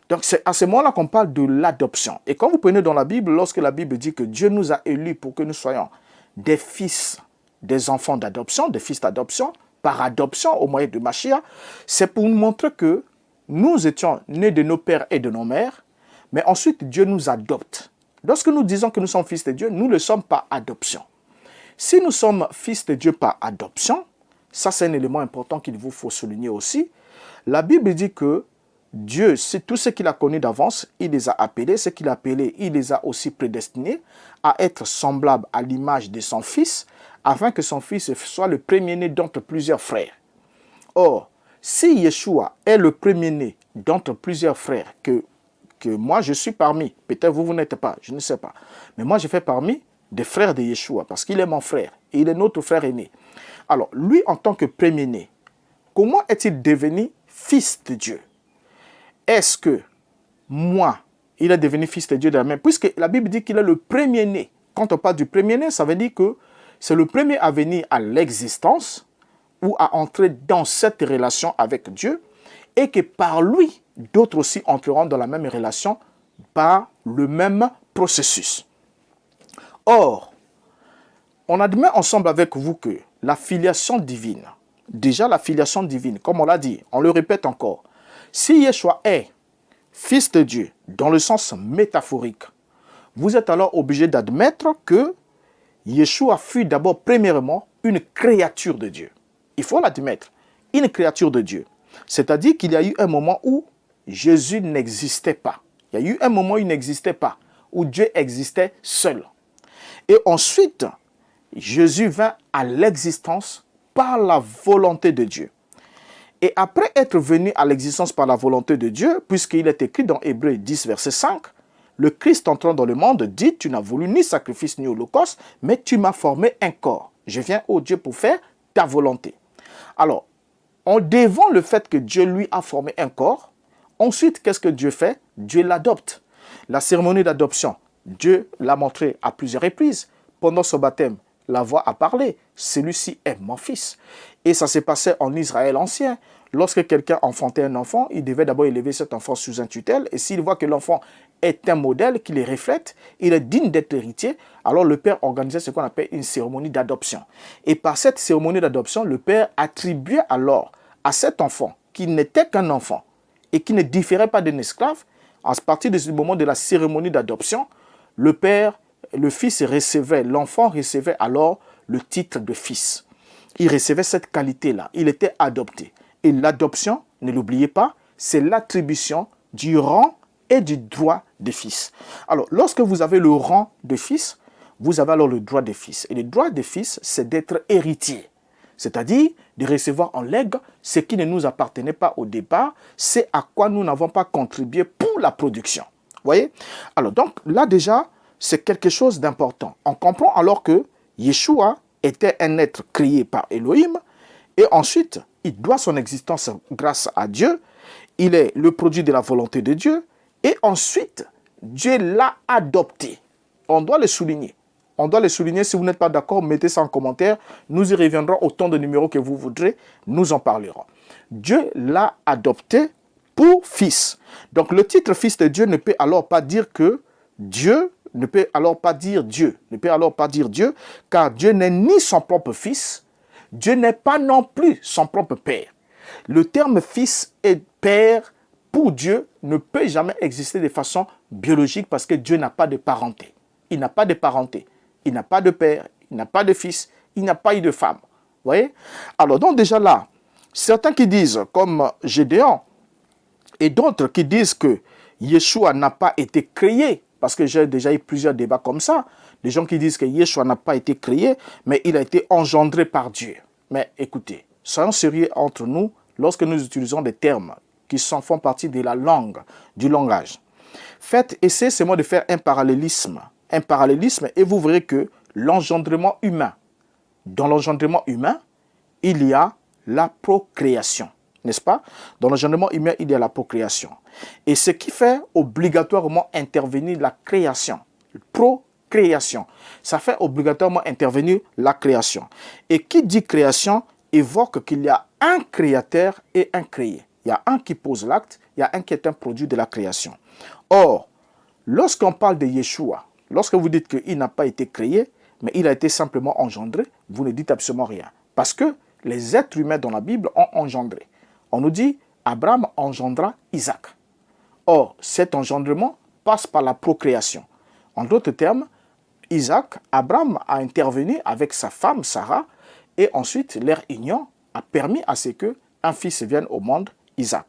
Donc c'est à ce moment-là qu'on parle de l'adoption. Et quand vous prenez dans la Bible, lorsque la Bible dit que Dieu nous a élus pour que nous soyons des fils, des enfants d'adoption, des fils d'adoption, par adoption au moyen de Mashiach, c'est pour nous montrer que nous étions nés de nos pères et de nos mères, mais ensuite Dieu nous adopte. Lorsque nous disons que nous sommes fils de Dieu, nous le sommes par adoption. Si nous sommes fils de Dieu par adoption, ça c'est un élément important qu'il vous faut souligner aussi, la Bible dit que Dieu, c'est tout ce qu'il a connu d'avance, il les a appelés, ce qu'il a appelé, il les a aussi prédestinés à être semblables à l'image de son fils, afin que son fils soit le premier-né d'entre plusieurs frères. Or, si Yeshua est le premier-né d'entre plusieurs frères, que moi je suis parmi, peut-être vous n'êtes pas, je ne sais pas, mais moi je fais parmi des frères de Yeshua, parce qu'il est mon frère, et il est notre frère aîné. Alors, lui en tant que premier-né, comment est-il devenu fils de Dieu? Est-ce que moi, il est devenu fils de Dieu de la même? Puisque la Bible dit qu'il est le premier-né. Quand on parle du premier-né, ça veut dire que c'est le premier à venir à l'existence ou à entrer dans cette relation avec Dieu et que par lui, d'autres aussi entreront dans la même relation par le même processus. Or, on admet ensemble avec vous que la filiation divine, déjà la filiation divine, comme on l'a dit, on le répète encore, si Yeshua est fils de Dieu dans le sens métaphorique, vous êtes alors obligé d'admettre que Yeshua fut d'abord premièrement une créature de Dieu. Il faut l'admettre, une créature de Dieu. C'est-à-dire qu'il y a eu un moment où Jésus n'existait pas. Il y a eu un moment où il n'existait pas, où Dieu existait seul. Et ensuite, Jésus vint à l'existence par la volonté de Dieu. Et après être venu à l'existence par la volonté de Dieu, puisqu'il est écrit dans Hébreux 10, verset 5, le Christ entrant dans le monde dit, tu n'as voulu ni sacrifice ni holocauste, mais tu m'as formé un corps. Je viens, ô Dieu, pour faire ta volonté. Alors, en dévant le fait que Dieu lui a formé un corps, ensuite, qu'est-ce que Dieu fait? Dieu l'adopte. La cérémonie d'adoption, Dieu l'a montré à plusieurs reprises. Pendant son baptême, la voix a parlé. Celui-ci est mon fils. Et ça s'est passé en Israël ancien. Lorsque quelqu'un enfantait un enfant, il devait d'abord élever cet enfant sous un tutelle. Et s'il voit que l'enfant est un modèle qui les reflète, il est digne d'être héritier, alors le père organisait ce qu'on appelle une cérémonie d'adoption. Et par cette cérémonie d'adoption, le père attribuait alors à cet enfant, qui n'était qu'un enfant et qui ne différait pas d'un esclave, à partir du moment de la cérémonie d'adoption, le fils recevait, l'enfant recevait alors le titre de fils. Il recevait cette qualité-là, il était adopté. Et l'adoption, ne l'oubliez pas, c'est l'attribution du rang et du droit de fils. Alors, lorsque vous avez le rang de fils, vous avez alors le droit de fils. Et le droit de fils, c'est d'être héritier. C'est-à-dire de recevoir en legs ce qui ne nous appartenait pas au départ, c'est à quoi nous n'avons pas contribué pour la production. Vous voyez? Alors, donc, là déjà, c'est quelque chose d'important. On comprend alors que Yeshua était un être créé par Elohim, et ensuite, il doit son existence grâce à Dieu, il est le produit de la volonté de Dieu, et ensuite, Dieu l'a adopté. On doit le souligner. On doit le souligner. Si vous n'êtes pas d'accord, mettez ça en commentaire. Nous y reviendrons autant de numéros que vous voudrez. Nous en parlerons. Dieu l'a adopté pour fils. Donc, le titre fils de Dieu ne peut alors pas dire que Dieu ne peut alors pas dire Dieu. Ne peut alors pas dire Dieu, car Dieu n'est ni son propre fils, Dieu n'est pas non plus son propre père. Le terme fils et père pour Dieu ne peut jamais exister de façon biologique parce que Dieu n'a pas de parenté. Il n'a pas de parenté. Il n'a pas de père, il n'a pas de fils, il n'a pas eu de femme. Vous voyez? Alors donc déjà là, certains qui disent, comme Gédéon, et d'autres qui disent que Yeshua n'a pas été créé, parce que j'ai déjà eu plusieurs débats comme ça, des gens qui disent que Yeshua n'a pas été créé, mais il a été engendré par Dieu. Mais écoutez, soyons sérieux entre nous lorsque nous utilisons des termes qui font partie de la langue, du langage. Essayez seulement de faire un parallélisme, et vous verrez que l'engendrement humain, dans l'engendrement humain, il y a la procréation, n'est-ce pas? Dans l'engendrement humain, il y a la procréation. Et ce qui fait obligatoirement intervenir la création, procréation, ça fait obligatoirement intervenir la création. Et qui dit création évoque qu'il y a un créateur et un créé. Il y a un qui pose l'acte, il y a un qui est un produit de la création. Or, lorsqu'on parle de Yeshua, lorsque vous dites qu'il n'a pas été créé, mais il a été simplement engendré, vous ne dites absolument rien. Parce que les êtres humains dans la Bible ont engendré. On nous dit, Abraham engendra Isaac. Or, cet engendrement passe par la procréation. En d'autres termes, Abraham a intervenu avec sa femme Sarah, et ensuite leur union a permis à ce qu'un fils vienne au monde, Isaac.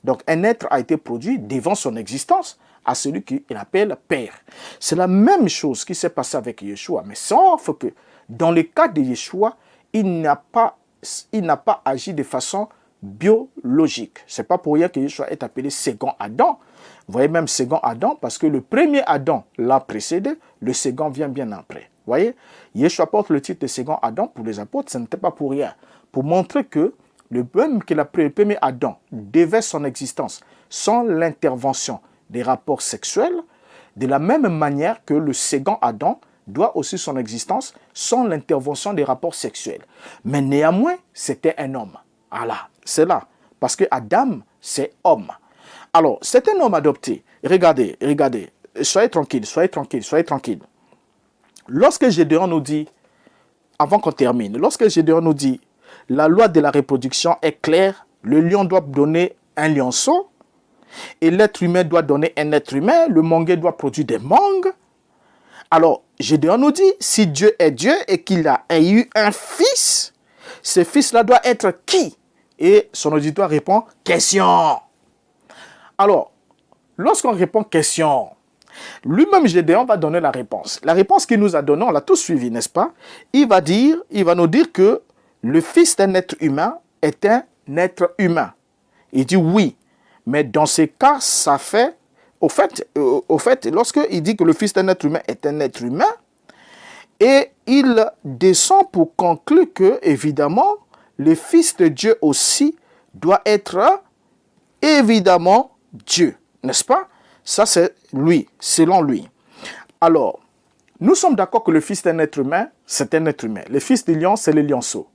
Donc un être a été produit devant son existence à celui qu'il appelle Père. C'est la même chose qui s'est passée avec Yeshua, mais sauf que dans le cas de Yeshua, il n'a pas agi de façon biologique. Ce n'est pas pour rien que Yeshua est appelé second Adam. Vous voyez même second Adam, parce que le premier Adam l'a précédé, le second vient bien après. Vous voyez, Yeshua porte le titre de second Adam pour les apôtres, ce n'était pas pour rien. Pour montrer que le premier Adam devait son existence sans l'intervention des rapports sexuels, de la même manière que le second Adam doit aussi son existence sans l'intervention des rapports sexuels. Mais néanmoins, c'était un homme. Voilà, c'est là. Parce que Adam, c'est homme. Alors, c'est un homme adopté. Regardez. Soyez tranquille. Lorsque Gédéon nous dit, avant qu'on termine, lorsque Gédéon nous dit, la loi de la reproduction est claire, le lion doit donner un lionceau, et l'être humain doit donner un être humain, le mangué doit produire des mangues. Alors, Gédéon nous dit, si Dieu est Dieu et qu'il a eu un fils, ce fils-là doit être qui? Et son auditoire répond, question. Alors, lorsqu'on répond question, lui-même Gédéon va donner la réponse. La réponse qu'il nous a donnée, on l'a tous suivi, n'est-ce pas? Il va nous dire que le fils d'un être humain est un être humain. Il dit oui, mais dans ces cas, ça fait... Au fait, lorsqu'il dit que le fils d'un être humain est un être humain, et il descend pour conclure que, évidemment, le fils de Dieu aussi doit être, évidemment, Dieu. N'est-ce pas? Ça, c'est lui, selon lui. Alors, nous sommes d'accord que le fils d'un être humain, c'est un être humain. Le fils du lion, c'est le lionceau.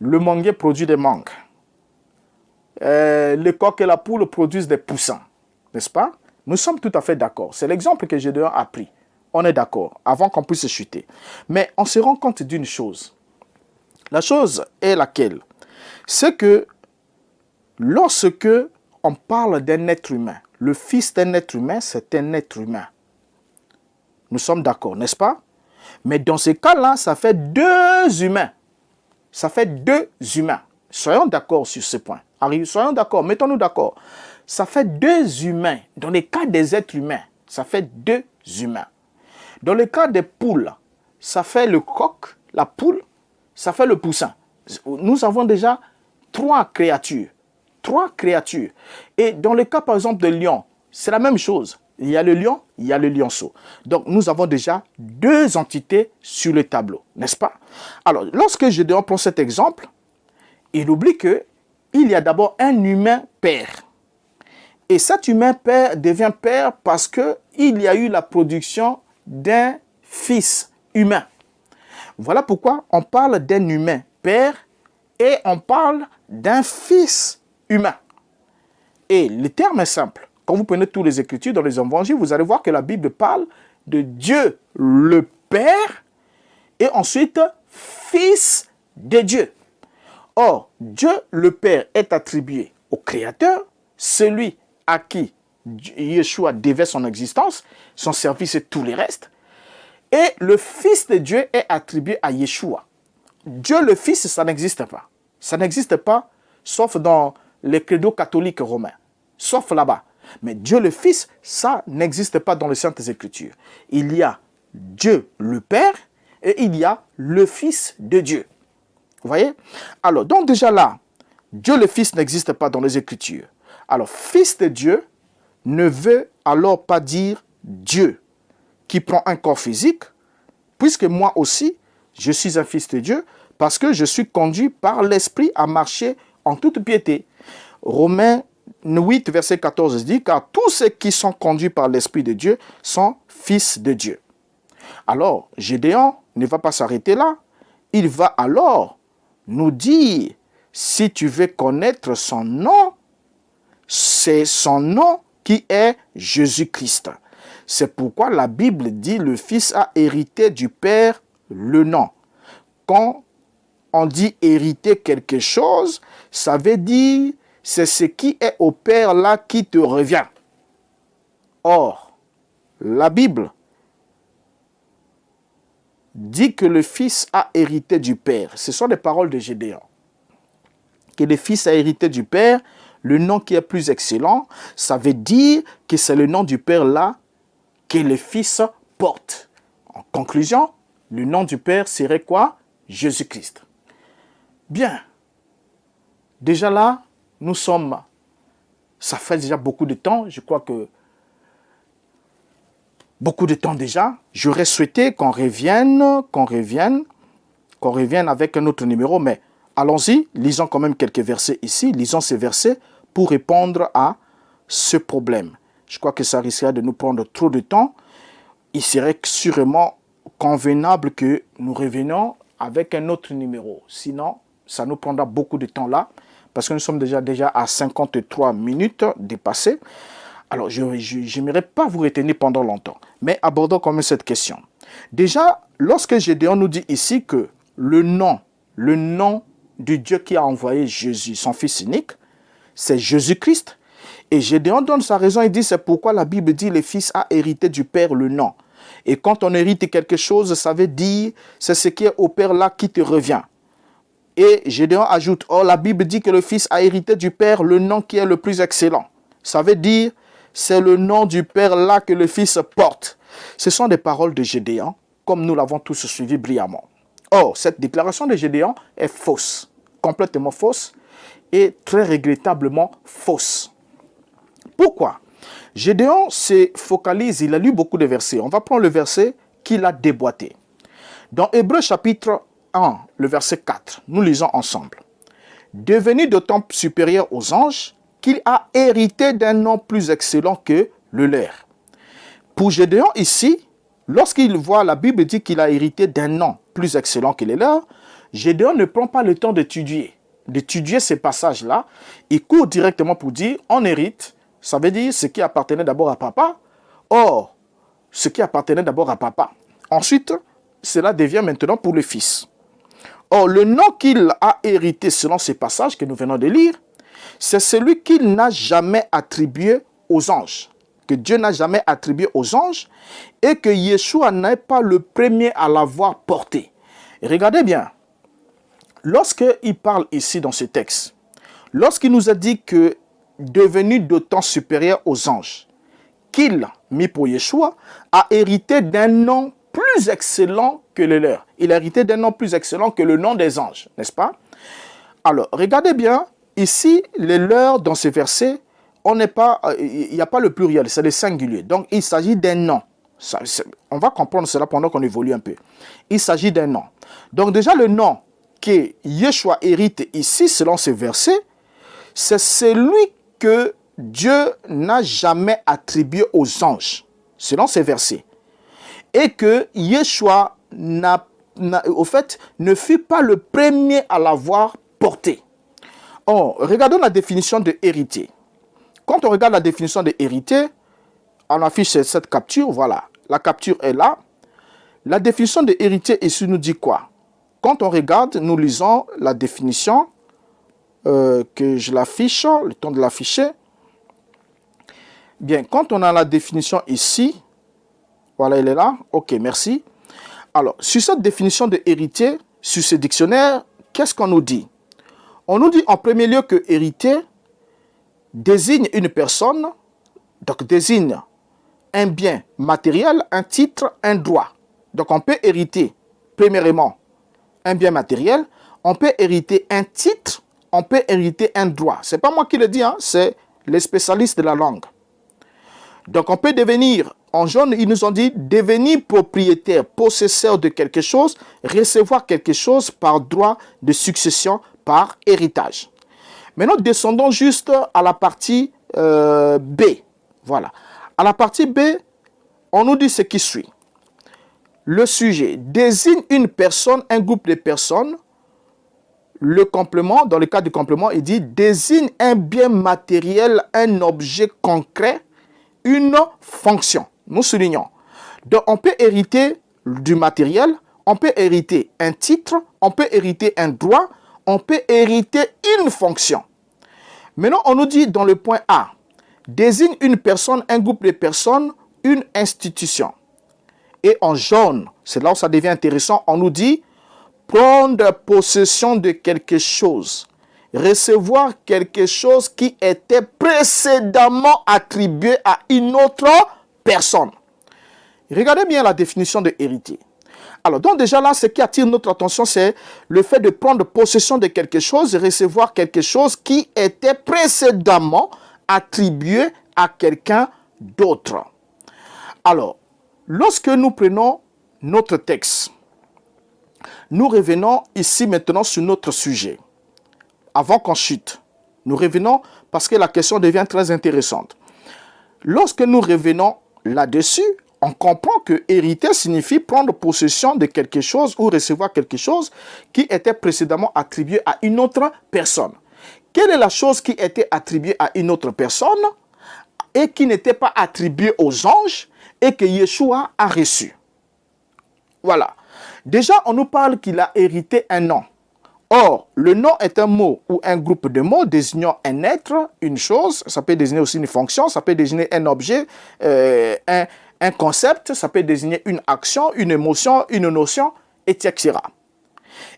Le manguier produit des mangues. Le coq et la poule produisent des poussins. N'est-ce pas? Nous sommes tout à fait d'accord. C'est l'exemple que Gédéon a pris. On est d'accord, avant qu'on puisse chuter. Mais on se rend compte d'une chose. La chose est laquelle? C'est que lorsque on parle d'un être humain, le fils d'un être humain, c'est un être humain. Nous sommes d'accord, n'est-ce pas? Mais dans ce cas-là, ça fait deux humains. Ça fait deux humains. Soyons d'accord sur ce point. Soyons d'accord, mettons-nous d'accord. Ça fait deux humains. Dans le cas des êtres humains, ça fait deux humains. Dans le cas des poules, ça fait le coq, la poule, ça fait le poussin. Nous avons déjà trois créatures. Trois créatures. Et dans le cas, par exemple, de lion, c'est la même chose. Il y a le lion, il y a le lionceau. Donc, nous avons déjà deux entités sur le tableau, n'est-ce pas? Alors, lorsque Gédéon prend cet exemple, il oublie qu'il y a d'abord un humain père. Et cet humain père devient père parce qu'il y a eu la production d'un fils humain. Voilà pourquoi on parle d'un humain père et on parle d'un fils humain. Et le terme est simple. Quand vous prenez toutes les Écritures dans les évangiles, vous allez voir que la Bible parle de Dieu le Père et ensuite Fils de Dieu. Or, Dieu le Père est attribué au Créateur, celui à qui Yeshua devait son existence, son service et tout le reste. Et le Fils de Dieu est attribué à Yeshua. Dieu le Fils, ça n'existe pas. Ça n'existe pas, sauf dans les credos catholiques romains. sauf là-bas. Mais Dieu le Fils, ça n'existe pas dans les Saintes Écritures. Il y a Dieu le Père et il y a le Fils de Dieu. Vous voyez? Alors, donc déjà là, Dieu le Fils n'existe pas dans les Écritures. Alors, Fils de Dieu ne veut alors pas dire Dieu qui prend un corps physique, puisque moi aussi, je suis un fils de Dieu, parce que je suis conduit par l'Esprit à marcher en toute piété. Romains 8, verset 14 dit, car tous ceux qui sont conduits par l'Esprit de Dieu sont fils de Dieu. Alors, Gédéon ne va pas s'arrêter là. Il va alors nous dire, si tu veux connaître son nom, c'est son nom qui est Jésus-Christ. C'est pourquoi la Bible dit, le Fils a hérité du Père le nom. Quand on dit hériter quelque chose, ça veut dire c'est ce qui est au Père là qui te revient. Or, la Bible dit que le Fils a hérité du Père. Ce sont les paroles de Gédéon. Que le Fils a hérité du Père, le nom qui est plus excellent, ça veut dire que c'est le nom du Père là que le Fils porte. En conclusion, le nom du Père serait quoi? Jésus-Christ. Bien. Déjà là, nous sommes... Ça fait déjà beaucoup de temps. Je crois que... Beaucoup de temps déjà. J'aurais souhaité qu'on revienne avec un autre numéro. Mais allons-y, lisons quand même quelques versets ici. Lisons ces versets pour répondre à ce problème. Je crois que ça risquerait de nous prendre trop de temps. Il serait sûrement convenable que nous revenions avec un autre numéro. Sinon, ça nous prendra beaucoup de temps là, parce que nous sommes déjà à 53 minutes dépassées. Alors, je n'aimerais pas vous retenir pendant longtemps, mais abordons quand même cette question. Déjà, lorsque Gédéon nous dit ici que le nom du Dieu qui a envoyé Jésus, son Fils unique, c'est Jésus-Christ. Et Gédéon donne sa raison, il dit, c'est pourquoi la Bible dit, le Fils a hérité du Père le nom. Et quand on hérite quelque chose, ça veut dire, c'est ce qui est au Père là qui te revient. Et Gédéon ajoute, oh, la Bible dit que le Fils a hérité du Père le nom qui est le plus excellent. Ça veut dire, c'est le nom du Père là que le Fils porte. Ce sont des paroles de Gédéon, comme nous l'avons tous suivi brillamment. Or, cette déclaration de Gédéon est fausse, complètement fausse et très regrettablement fausse. Pourquoi? Gédéon se focalise, il a lu beaucoup de versets. On va prendre le verset qu'il a déboîté. Dans Hébreux chapitre 1, le verset 4, nous lisons ensemble. Devenu d'autant supérieur aux anges qu'il a hérité d'un nom plus excellent que le leur. Pour Gédéon ici, lorsqu'il voit la Bible dit qu'il a hérité d'un nom plus excellent que le leur, Gédéon ne prend pas le temps d'étudier ces passages-là. Il court directement pour dire on hérite. Ça veut dire ce qui appartenait d'abord à papa. Or, ce qui appartenait d'abord à papa. Ensuite, cela devient maintenant pour le fils. Or, le nom qu'il a hérité selon ces passages que nous venons de lire, c'est celui qu'il n'a jamais attribué aux anges. Que Dieu n'a jamais attribué aux anges et que Yeshua n'est pas le premier à l'avoir porté. Et regardez bien, lorsqu'il parle ici dans ce texte, lorsqu'il nous a dit que devenu d'autant supérieur aux anges, qu'il, mis pour Yeshua, a hérité d'un nom plus excellent que le leur. Il a hérité d'un nom plus excellent que le nom des anges, n'est-ce pas? Alors, regardez bien, ici, les leurs, dans ces versets, il n'y a pas le pluriel, c'est le singulier. Donc, il s'agit d'un nom. On va comprendre cela pendant qu'on évolue un peu. Il s'agit d'un nom. Donc, déjà, le nom que Yeshua hérite ici, selon ces versets, c'est celui que Dieu n'a jamais attribué aux anges, selon ces versets. Et que Yeshua ne fut pas le premier à l'avoir porté. Or, regardons la définition de héritier. Quand on regarde la définition de héritier, on affiche cette capture, voilà. La capture est là. La définition de héritier ici nous dit quoi? Quand on regarde, nous lisons la définition, que je l'affiche, le temps de l'afficher. Bien, quand on a la définition ici, voilà, elle est là. Ok, merci. Alors, sur cette définition de héritier, sur ce dictionnaire, qu'est-ce qu'on nous dit? On nous dit en premier lieu que héritier, désigne une personne, donc désigne un bien matériel, un titre, un droit. Donc on peut hériter, premièrement, un bien matériel, on peut hériter un titre, on peut hériter un droit. Ce n'est pas moi qui le dis, hein, c'est les spécialistes de la langue. Donc on peut devenir, en jaune, ils nous ont dit, devenir propriétaire, possesseur de quelque chose, recevoir quelque chose par droit de succession, par héritage. Maintenant, descendons juste à la partie B. Voilà. À la partie B, on nous dit ce qui suit. Le sujet désigne une personne, un groupe de personnes. Le complément, dans le cas du complément, il dit désigne un bien matériel, un objet concret, une fonction. Nous soulignons. Donc, on peut hériter du matériel, on peut hériter un titre, on peut hériter un droit, on peut hériter une fonction. Maintenant, on nous dit dans le point A, désigne une personne, un groupe de personnes, une institution. Et en jaune, c'est là où ça devient intéressant, on nous dit prendre possession de quelque chose, recevoir quelque chose qui était précédemment attribué à une autre personne. Regardez bien la définition de héritier. Alors, donc déjà là, ce qui attire notre attention, c'est le fait de prendre possession de quelque chose et recevoir quelque chose qui était précédemment attribué à quelqu'un d'autre. Alors, lorsque nous prenons notre texte, nous revenons ici maintenant sur notre sujet. Avant qu'on chute, nous revenons parce que la question devient très intéressante. Lorsque nous revenons là-dessus, on comprend que hériter signifie prendre possession de quelque chose ou recevoir quelque chose qui était précédemment attribué à une autre personne. Quelle est la chose qui était attribuée à une autre personne et qui n'était pas attribuée aux anges et que Yeshua a reçu? Voilà. Déjà, on nous parle qu'il a hérité un nom. Or, le nom est un mot ou un groupe de mots désignant un être, une chose. Ça peut désigner aussi une fonction, ça peut désigner un objet, un concept, ça peut désigner une action, une émotion, une notion, etc.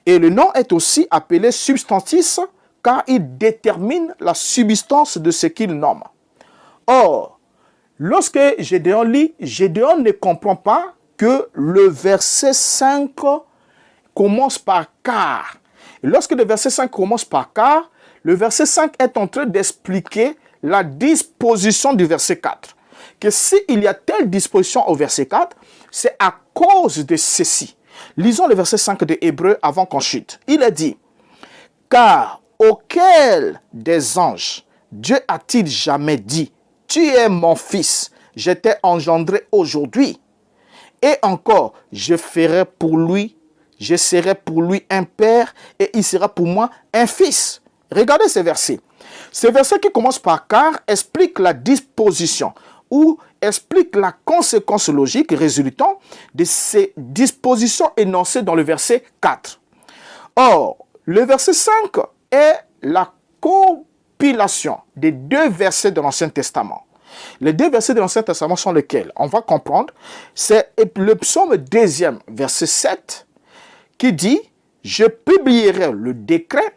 Et le nom est aussi appelé substantif car il détermine la substance de ce qu'il nomme. Or, lorsque Gédéon lit, Gédéon ne comprend pas que le verset 5 commence par « car ». Et lorsque le verset 5 commence par « car », le verset 5 est en train d'expliquer la disposition du verset 4. Que s'il y a telle disposition au verset 4, c'est à cause de ceci. Lisons le verset 5 de Hébreux avant qu'on chute. Il est dit, « Car auquel des anges Dieu a-t-il jamais dit, « Tu es mon fils, je t'ai engendré aujourd'hui. » Et encore, je serai pour lui un père et il sera pour moi un fils. Regardez ce verset. Ce verset qui commence par « car » explique la disposition ou explique la conséquence logique résultant de ces dispositions énoncées dans le verset 4. Or, le verset 5 est la compilation des deux versets de l'Ancien Testament. Les deux versets de l'Ancien Testament sont lesquels? On va comprendre. C'est le psaume 2e, verset 7, qui dit « Je publierai le décret,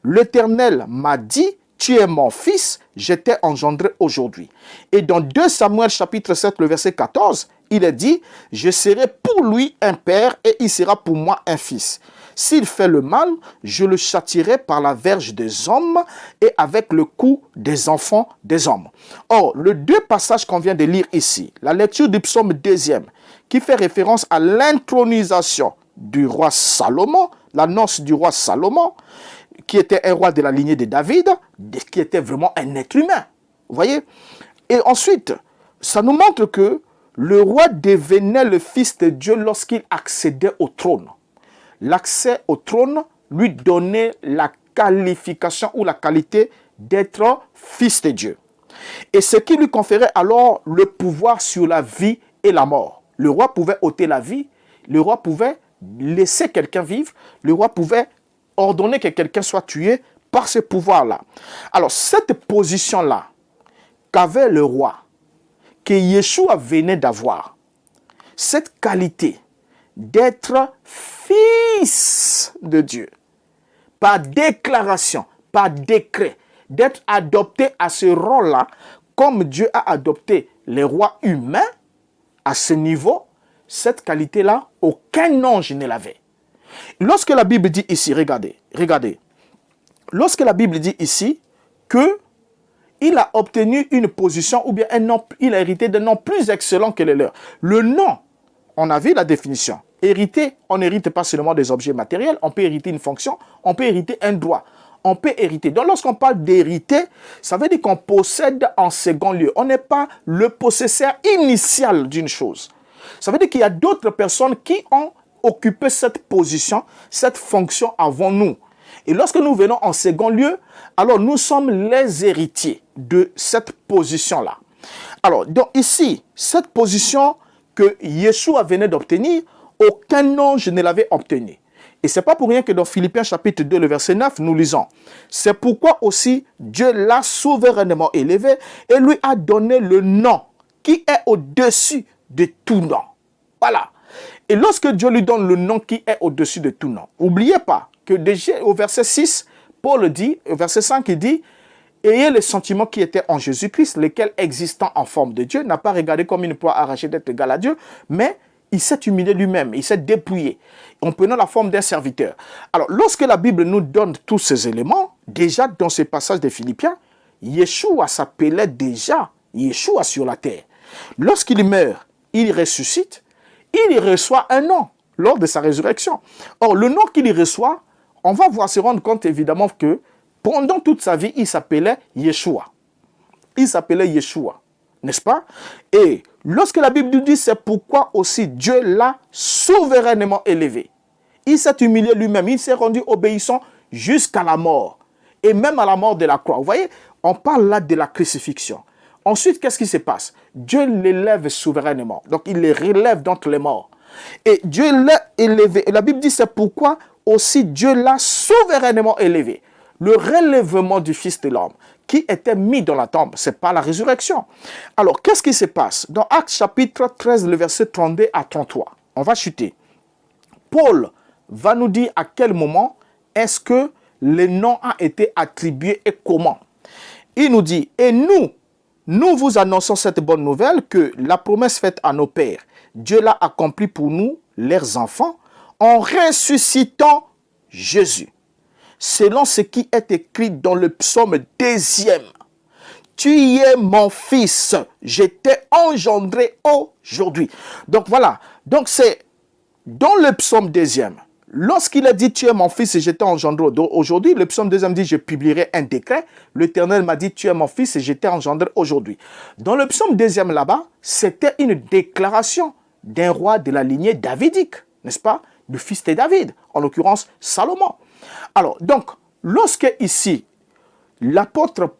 l'Éternel m'a dit, tu es mon fils, je t'ai engendré aujourd'hui. » Et dans 2 Samuel chapitre 7, le verset 14, il est dit « Je serai pour lui un père et il sera pour moi un fils. S'il fait le mal, je le châtierai par la verge des hommes et avec le coup des enfants des hommes. » Or, les deux passages qu'on vient de lire ici, la lecture du psaume 2e, qui fait référence à l'intronisation du roi Salomon, l'annonce du roi Salomon, qui était un roi de la lignée de David, qui était vraiment un être humain. Vous voyez? Et ensuite, ça nous montre que le roi devenait le fils de Dieu lorsqu'il accédait au trône. L'accès au trône lui donnait la qualification ou la qualité d'être fils de Dieu. Et ce qui lui conférait alors le pouvoir sur la vie et la mort. Le roi pouvait ôter la vie, le roi pouvait laisser quelqu'un vivre, le roi pouvait ordonner que quelqu'un soit tué par ce pouvoir-là. Alors, cette position-là qu'avait le roi, que Yeshua venait d'avoir, cette qualité d'être fils de Dieu, par déclaration, par décret, d'être adopté à ce rôle-là, comme Dieu a adopté les rois humains, à ce niveau, cette qualité-là, aucun ange ne l'avait. Lorsque la Bible dit ici, regardez, lorsque la Bible dit ici que il a obtenu une position ou bien un nom, il a hérité d'un nom plus excellent que le leur. Le nom, on a vu la définition. Hériter, on n'hérite pas seulement des objets matériels, on peut hériter une fonction, on peut hériter un droit. On peut hériter. Donc, lorsqu'on parle d'hériter, ça veut dire qu'on possède en second lieu. On n'est pas le possesseur initial d'une chose. Ça veut dire qu'il y a d'autres personnes qui ont occupé cette position, cette fonction avant nous. Et lorsque nous venons en second lieu, alors nous sommes les héritiers de cette position-là. Alors, donc ici, cette position que Yeshua venait d'obtenir, aucun ange ne l'avait obtenue. Et ce n'est pas pour rien que dans Philippiens chapitre 2, le verset 9, nous lisons. C'est pourquoi aussi Dieu l'a souverainement élevé et lui a donné le nom qui est au-dessus de tout nom. Voilà. Et lorsque Dieu lui donne le nom qui est au-dessus de tout nom, n'oubliez pas que déjà au verset 6, Paul dit, au verset 5, il dit, ayez les sentiments qui étaient en Jésus-Christ, lesquels existant en forme de Dieu, n'a pas regardé comme une proie arrachée d'être égal à Dieu, mais il s'est humilié lui-même, il s'est dépouillé, en prenant la forme d'un serviteur. Alors, lorsque la Bible nous donne tous ces éléments, déjà dans ce passage de Philippiens, Yeshua s'appelait déjà Yeshua sur la terre. Lorsqu'il meurt, il ressuscite, il reçoit un nom lors de sa résurrection. Or, le nom qu'il reçoit, on va se rendre compte évidemment que pendant toute sa vie, il s'appelait Yeshua. Il s'appelait Yeshua, n'est-ce pas? Et lorsque la Bible nous dit, c'est pourquoi aussi Dieu l'a souverainement élevé. Il s'est humilié lui-même, il s'est rendu obéissant jusqu'à la mort. Et même à la mort de la croix. Vous voyez, on parle là de la crucifixion. Ensuite, qu'est-ce qui se passe? Dieu l'élève souverainement. Donc, il les relève d'entre les morts. Et Dieu l'a élevé. Et la Bible dit, c'est pourquoi aussi Dieu l'a souverainement élevé. Le relèvement du Fils de l'homme qui était mis dans la tombe, c'est pas la résurrection. Alors, qu'est-ce qui se passe? Dans Actes chapitre 13, le verset 32 à 33, on va chuter. Paul va nous dire à quel moment est-ce que le nom a été attribué et comment. Il nous dit, et nous vous annonçons cette bonne nouvelle que la promesse faite à nos pères, Dieu l'a accomplie pour nous, leurs enfants, en ressuscitant Jésus. Selon ce qui est écrit dans le psaume 2e. Tu es mon fils, je t'ai engendré aujourd'hui. Donc voilà, donc c'est dans le psaume 2e. Lorsqu'il a dit tu es mon fils et je t'ai engendré aujourd'hui, le psaume 2e dit je publierai un décret. L'Éternel m'a dit tu es mon fils et je t'ai engendré aujourd'hui. Dans le psaume 2e là-bas, c'était une déclaration d'un roi de la lignée davidique, n'est-ce pas? Du fils de David, en l'occurrence Salomon. Alors, donc, lorsque ici, l'apôtre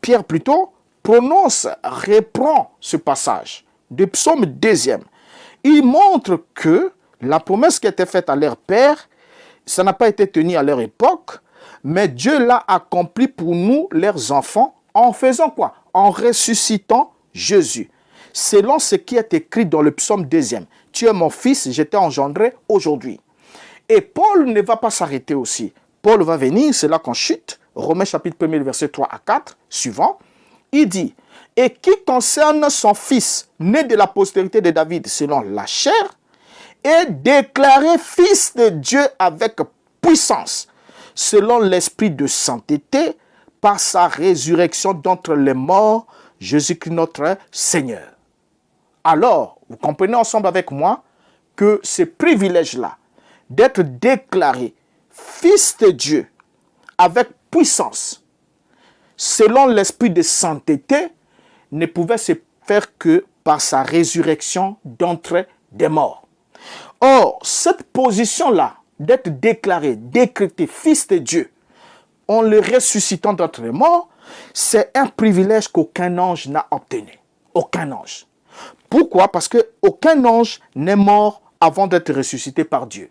Pierre plutôt, reprend ce passage du psaume 2e, il montre que la promesse qui était faite à leur père, ça n'a pas été tenu à leur époque, mais Dieu l'a accompli pour nous, leurs enfants, en faisant quoi? En ressuscitant Jésus. Selon ce qui est écrit dans le psaume 2e. Tu es mon fils, je t'ai engendré aujourd'hui. Et Paul ne va pas s'arrêter aussi. Paul va venir, c'est là qu'on chute. Romains chapitre 1, verset 3 à 4, suivant. Il dit, et qui concerne son fils, né de la postérité de David selon la chair, est déclaré fils de Dieu avec puissance, selon l'esprit de sainteté, par sa résurrection d'entre les morts, Jésus-Christ notre Seigneur. Alors, vous comprenez ensemble avec moi que ce privilège-là, d'être déclaré fils de Dieu avec puissance, selon l'esprit de sainteté, ne pouvait se faire que par sa résurrection d'entre des morts. Or, cette position-là, d'être déclaré, décrété fils de Dieu, en le ressuscitant d'entre les morts, c'est un privilège qu'aucun ange n'a obtenu. Aucun ange. Pourquoi? Parce qu'aucun ange n'est mort avant d'être ressuscité par Dieu.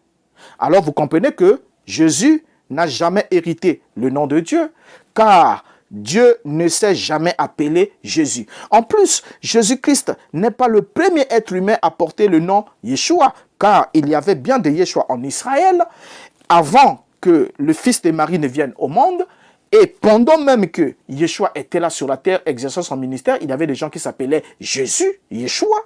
Alors vous comprenez que Jésus n'a jamais hérité le nom de Dieu, car Dieu ne s'est jamais appelé Jésus. En plus, Jésus-Christ n'est pas le premier être humain à porter le nom Yeshua, car il y avait bien des Yeshua en Israël avant que le fils de Marie ne vienne au monde, Et pendant même que Yeshua était là sur la terre, exerçant son ministère, il y avait des gens qui s'appelaient Jésus, Yeshua.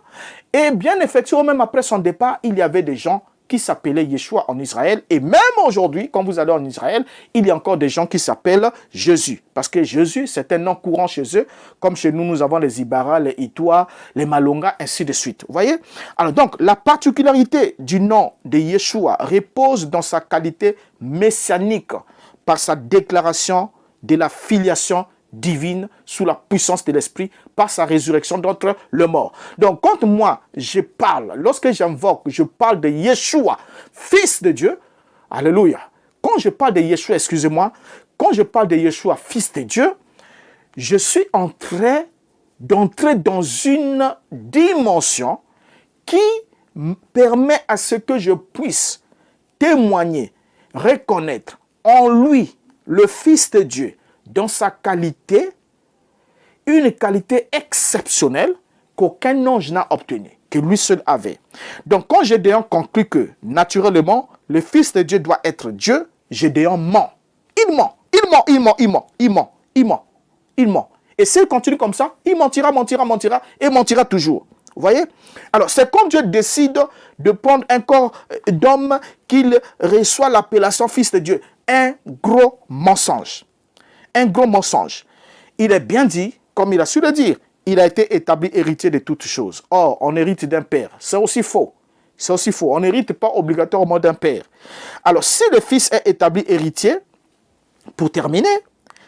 Et bien effectivement, même après son départ, il y avait des gens qui s'appelaient Yeshua en Israël. Et même aujourd'hui, quand vous allez en Israël, il y a encore des gens qui s'appellent Jésus. Parce que Jésus, c'est un nom courant chez eux. Comme chez nous, nous avons les Ibara, les Itois, les Malonga, ainsi de suite. Vous voyez? Alors donc, la particularité du nom de Yeshua repose dans sa qualité messianique, par sa déclaration de la filiation divine sous la puissance de l'Esprit par sa résurrection d'entre les morts. Donc, quand moi, je parle, lorsque j'invoque, je parle de Yeshua, Fils de Dieu, alléluia. Quand je parle de Yeshua, excusez-moi, quand je parle de Yeshua, Fils de Dieu, je suis en train d'entrer dans une dimension qui permet à ce que je puisse témoigner, reconnaître en lui, le Fils de Dieu, dans sa qualité, une qualité exceptionnelle qu'aucun ange n'a obtenue, que lui seul avait. Donc quand Gédéon conclut que, naturellement, le Fils de Dieu doit être Dieu, Gédéon ment. Il ment, il ment, il ment, il ment, il ment, il ment, il ment. Et s'il continue comme ça, il mentira, mentira, mentira, et mentira toujours. Vous voyez? Alors, c'est quand Dieu décide de prendre un corps d'homme qu'il reçoit l'appellation Fils de Dieu. Un gros mensonge. Un gros mensonge. Il est bien dit, comme il a su le dire, il a été établi héritier de toutes choses. Or, on hérite d'un père. C'est aussi faux. C'est aussi faux. On n'hérite pas obligatoirement d'un père. Alors, si le fils est établi héritier, pour terminer,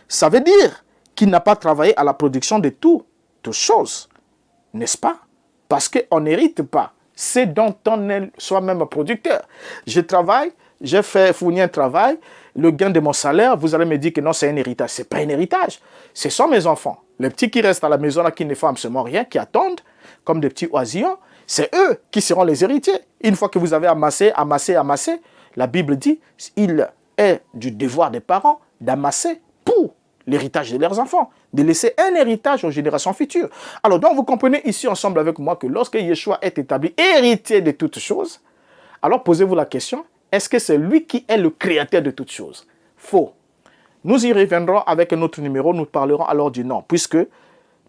ça veut dire qu'il n'a pas travaillé à la production de toutes choses. N'est-ce pas? Parce qu'on n'hérite pas. C'est dont on est soi-même producteur. Je travaille, j'ai fait fournir un travail, le gain de mon salaire, vous allez me dire que non, c'est un héritage. Ce n'est pas un héritage. Ce sont mes enfants. Les petits qui restent à la maison, là, qui ne font absolument rien, qui attendent, comme des petits oisillons, c'est eux qui seront les héritiers. Une fois que vous avez amassé, amassé, amassé, la Bible dit, il est du devoir des parents d'amasser pour l'héritage de leurs enfants, de laisser un héritage aux générations futures. Alors donc vous comprenez ici ensemble avec moi que lorsque Yeshua est établi héritier de toutes choses, alors posez-vous la question, est-ce que c'est lui qui est le créateur de toutes choses? Faux. Nous y reviendrons avec un autre numéro, nous parlerons alors du nom, puisque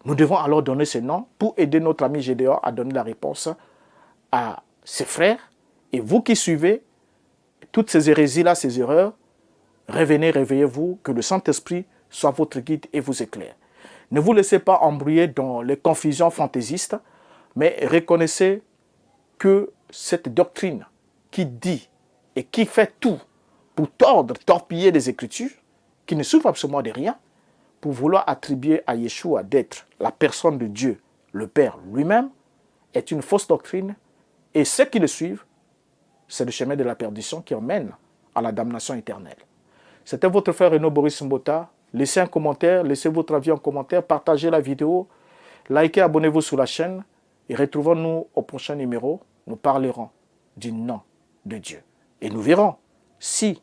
nous devons alors donner ce nom pour aider notre ami Gédéon à donner la réponse à ses frères. Et vous qui suivez toutes ces hérésies-là, ces erreurs, revenez, réveillez-vous, que le Saint-Esprit soit votre guide et vous éclaire. Ne vous laissez pas embrouiller dans les confusions fantaisistes, mais reconnaissez que cette doctrine qui dit et qui fait tout pour tordre, torpiller les Écritures, qui ne souffre absolument de rien, pour vouloir attribuer à Yeshua d'être la personne de Dieu, le Père lui-même, est une fausse doctrine. Et ceux qui le suivent, c'est le chemin de la perdition qui emmène à la damnation éternelle. C'était votre frère Renaud Boris Mbota. Laissez un commentaire, laissez votre avis en commentaire, partagez la vidéo, likez, abonnez-vous sur la chaîne et retrouvons-nous au prochain numéro. Nous parlerons du nom de Dieu. Et nous verrons si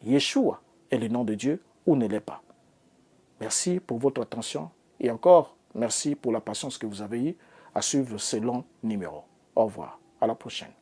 Yeshua est le nom de Dieu ou ne l'est pas. Merci pour votre attention et encore merci pour la patience que vous avez eue à suivre ce long numéro. Au revoir, à la prochaine.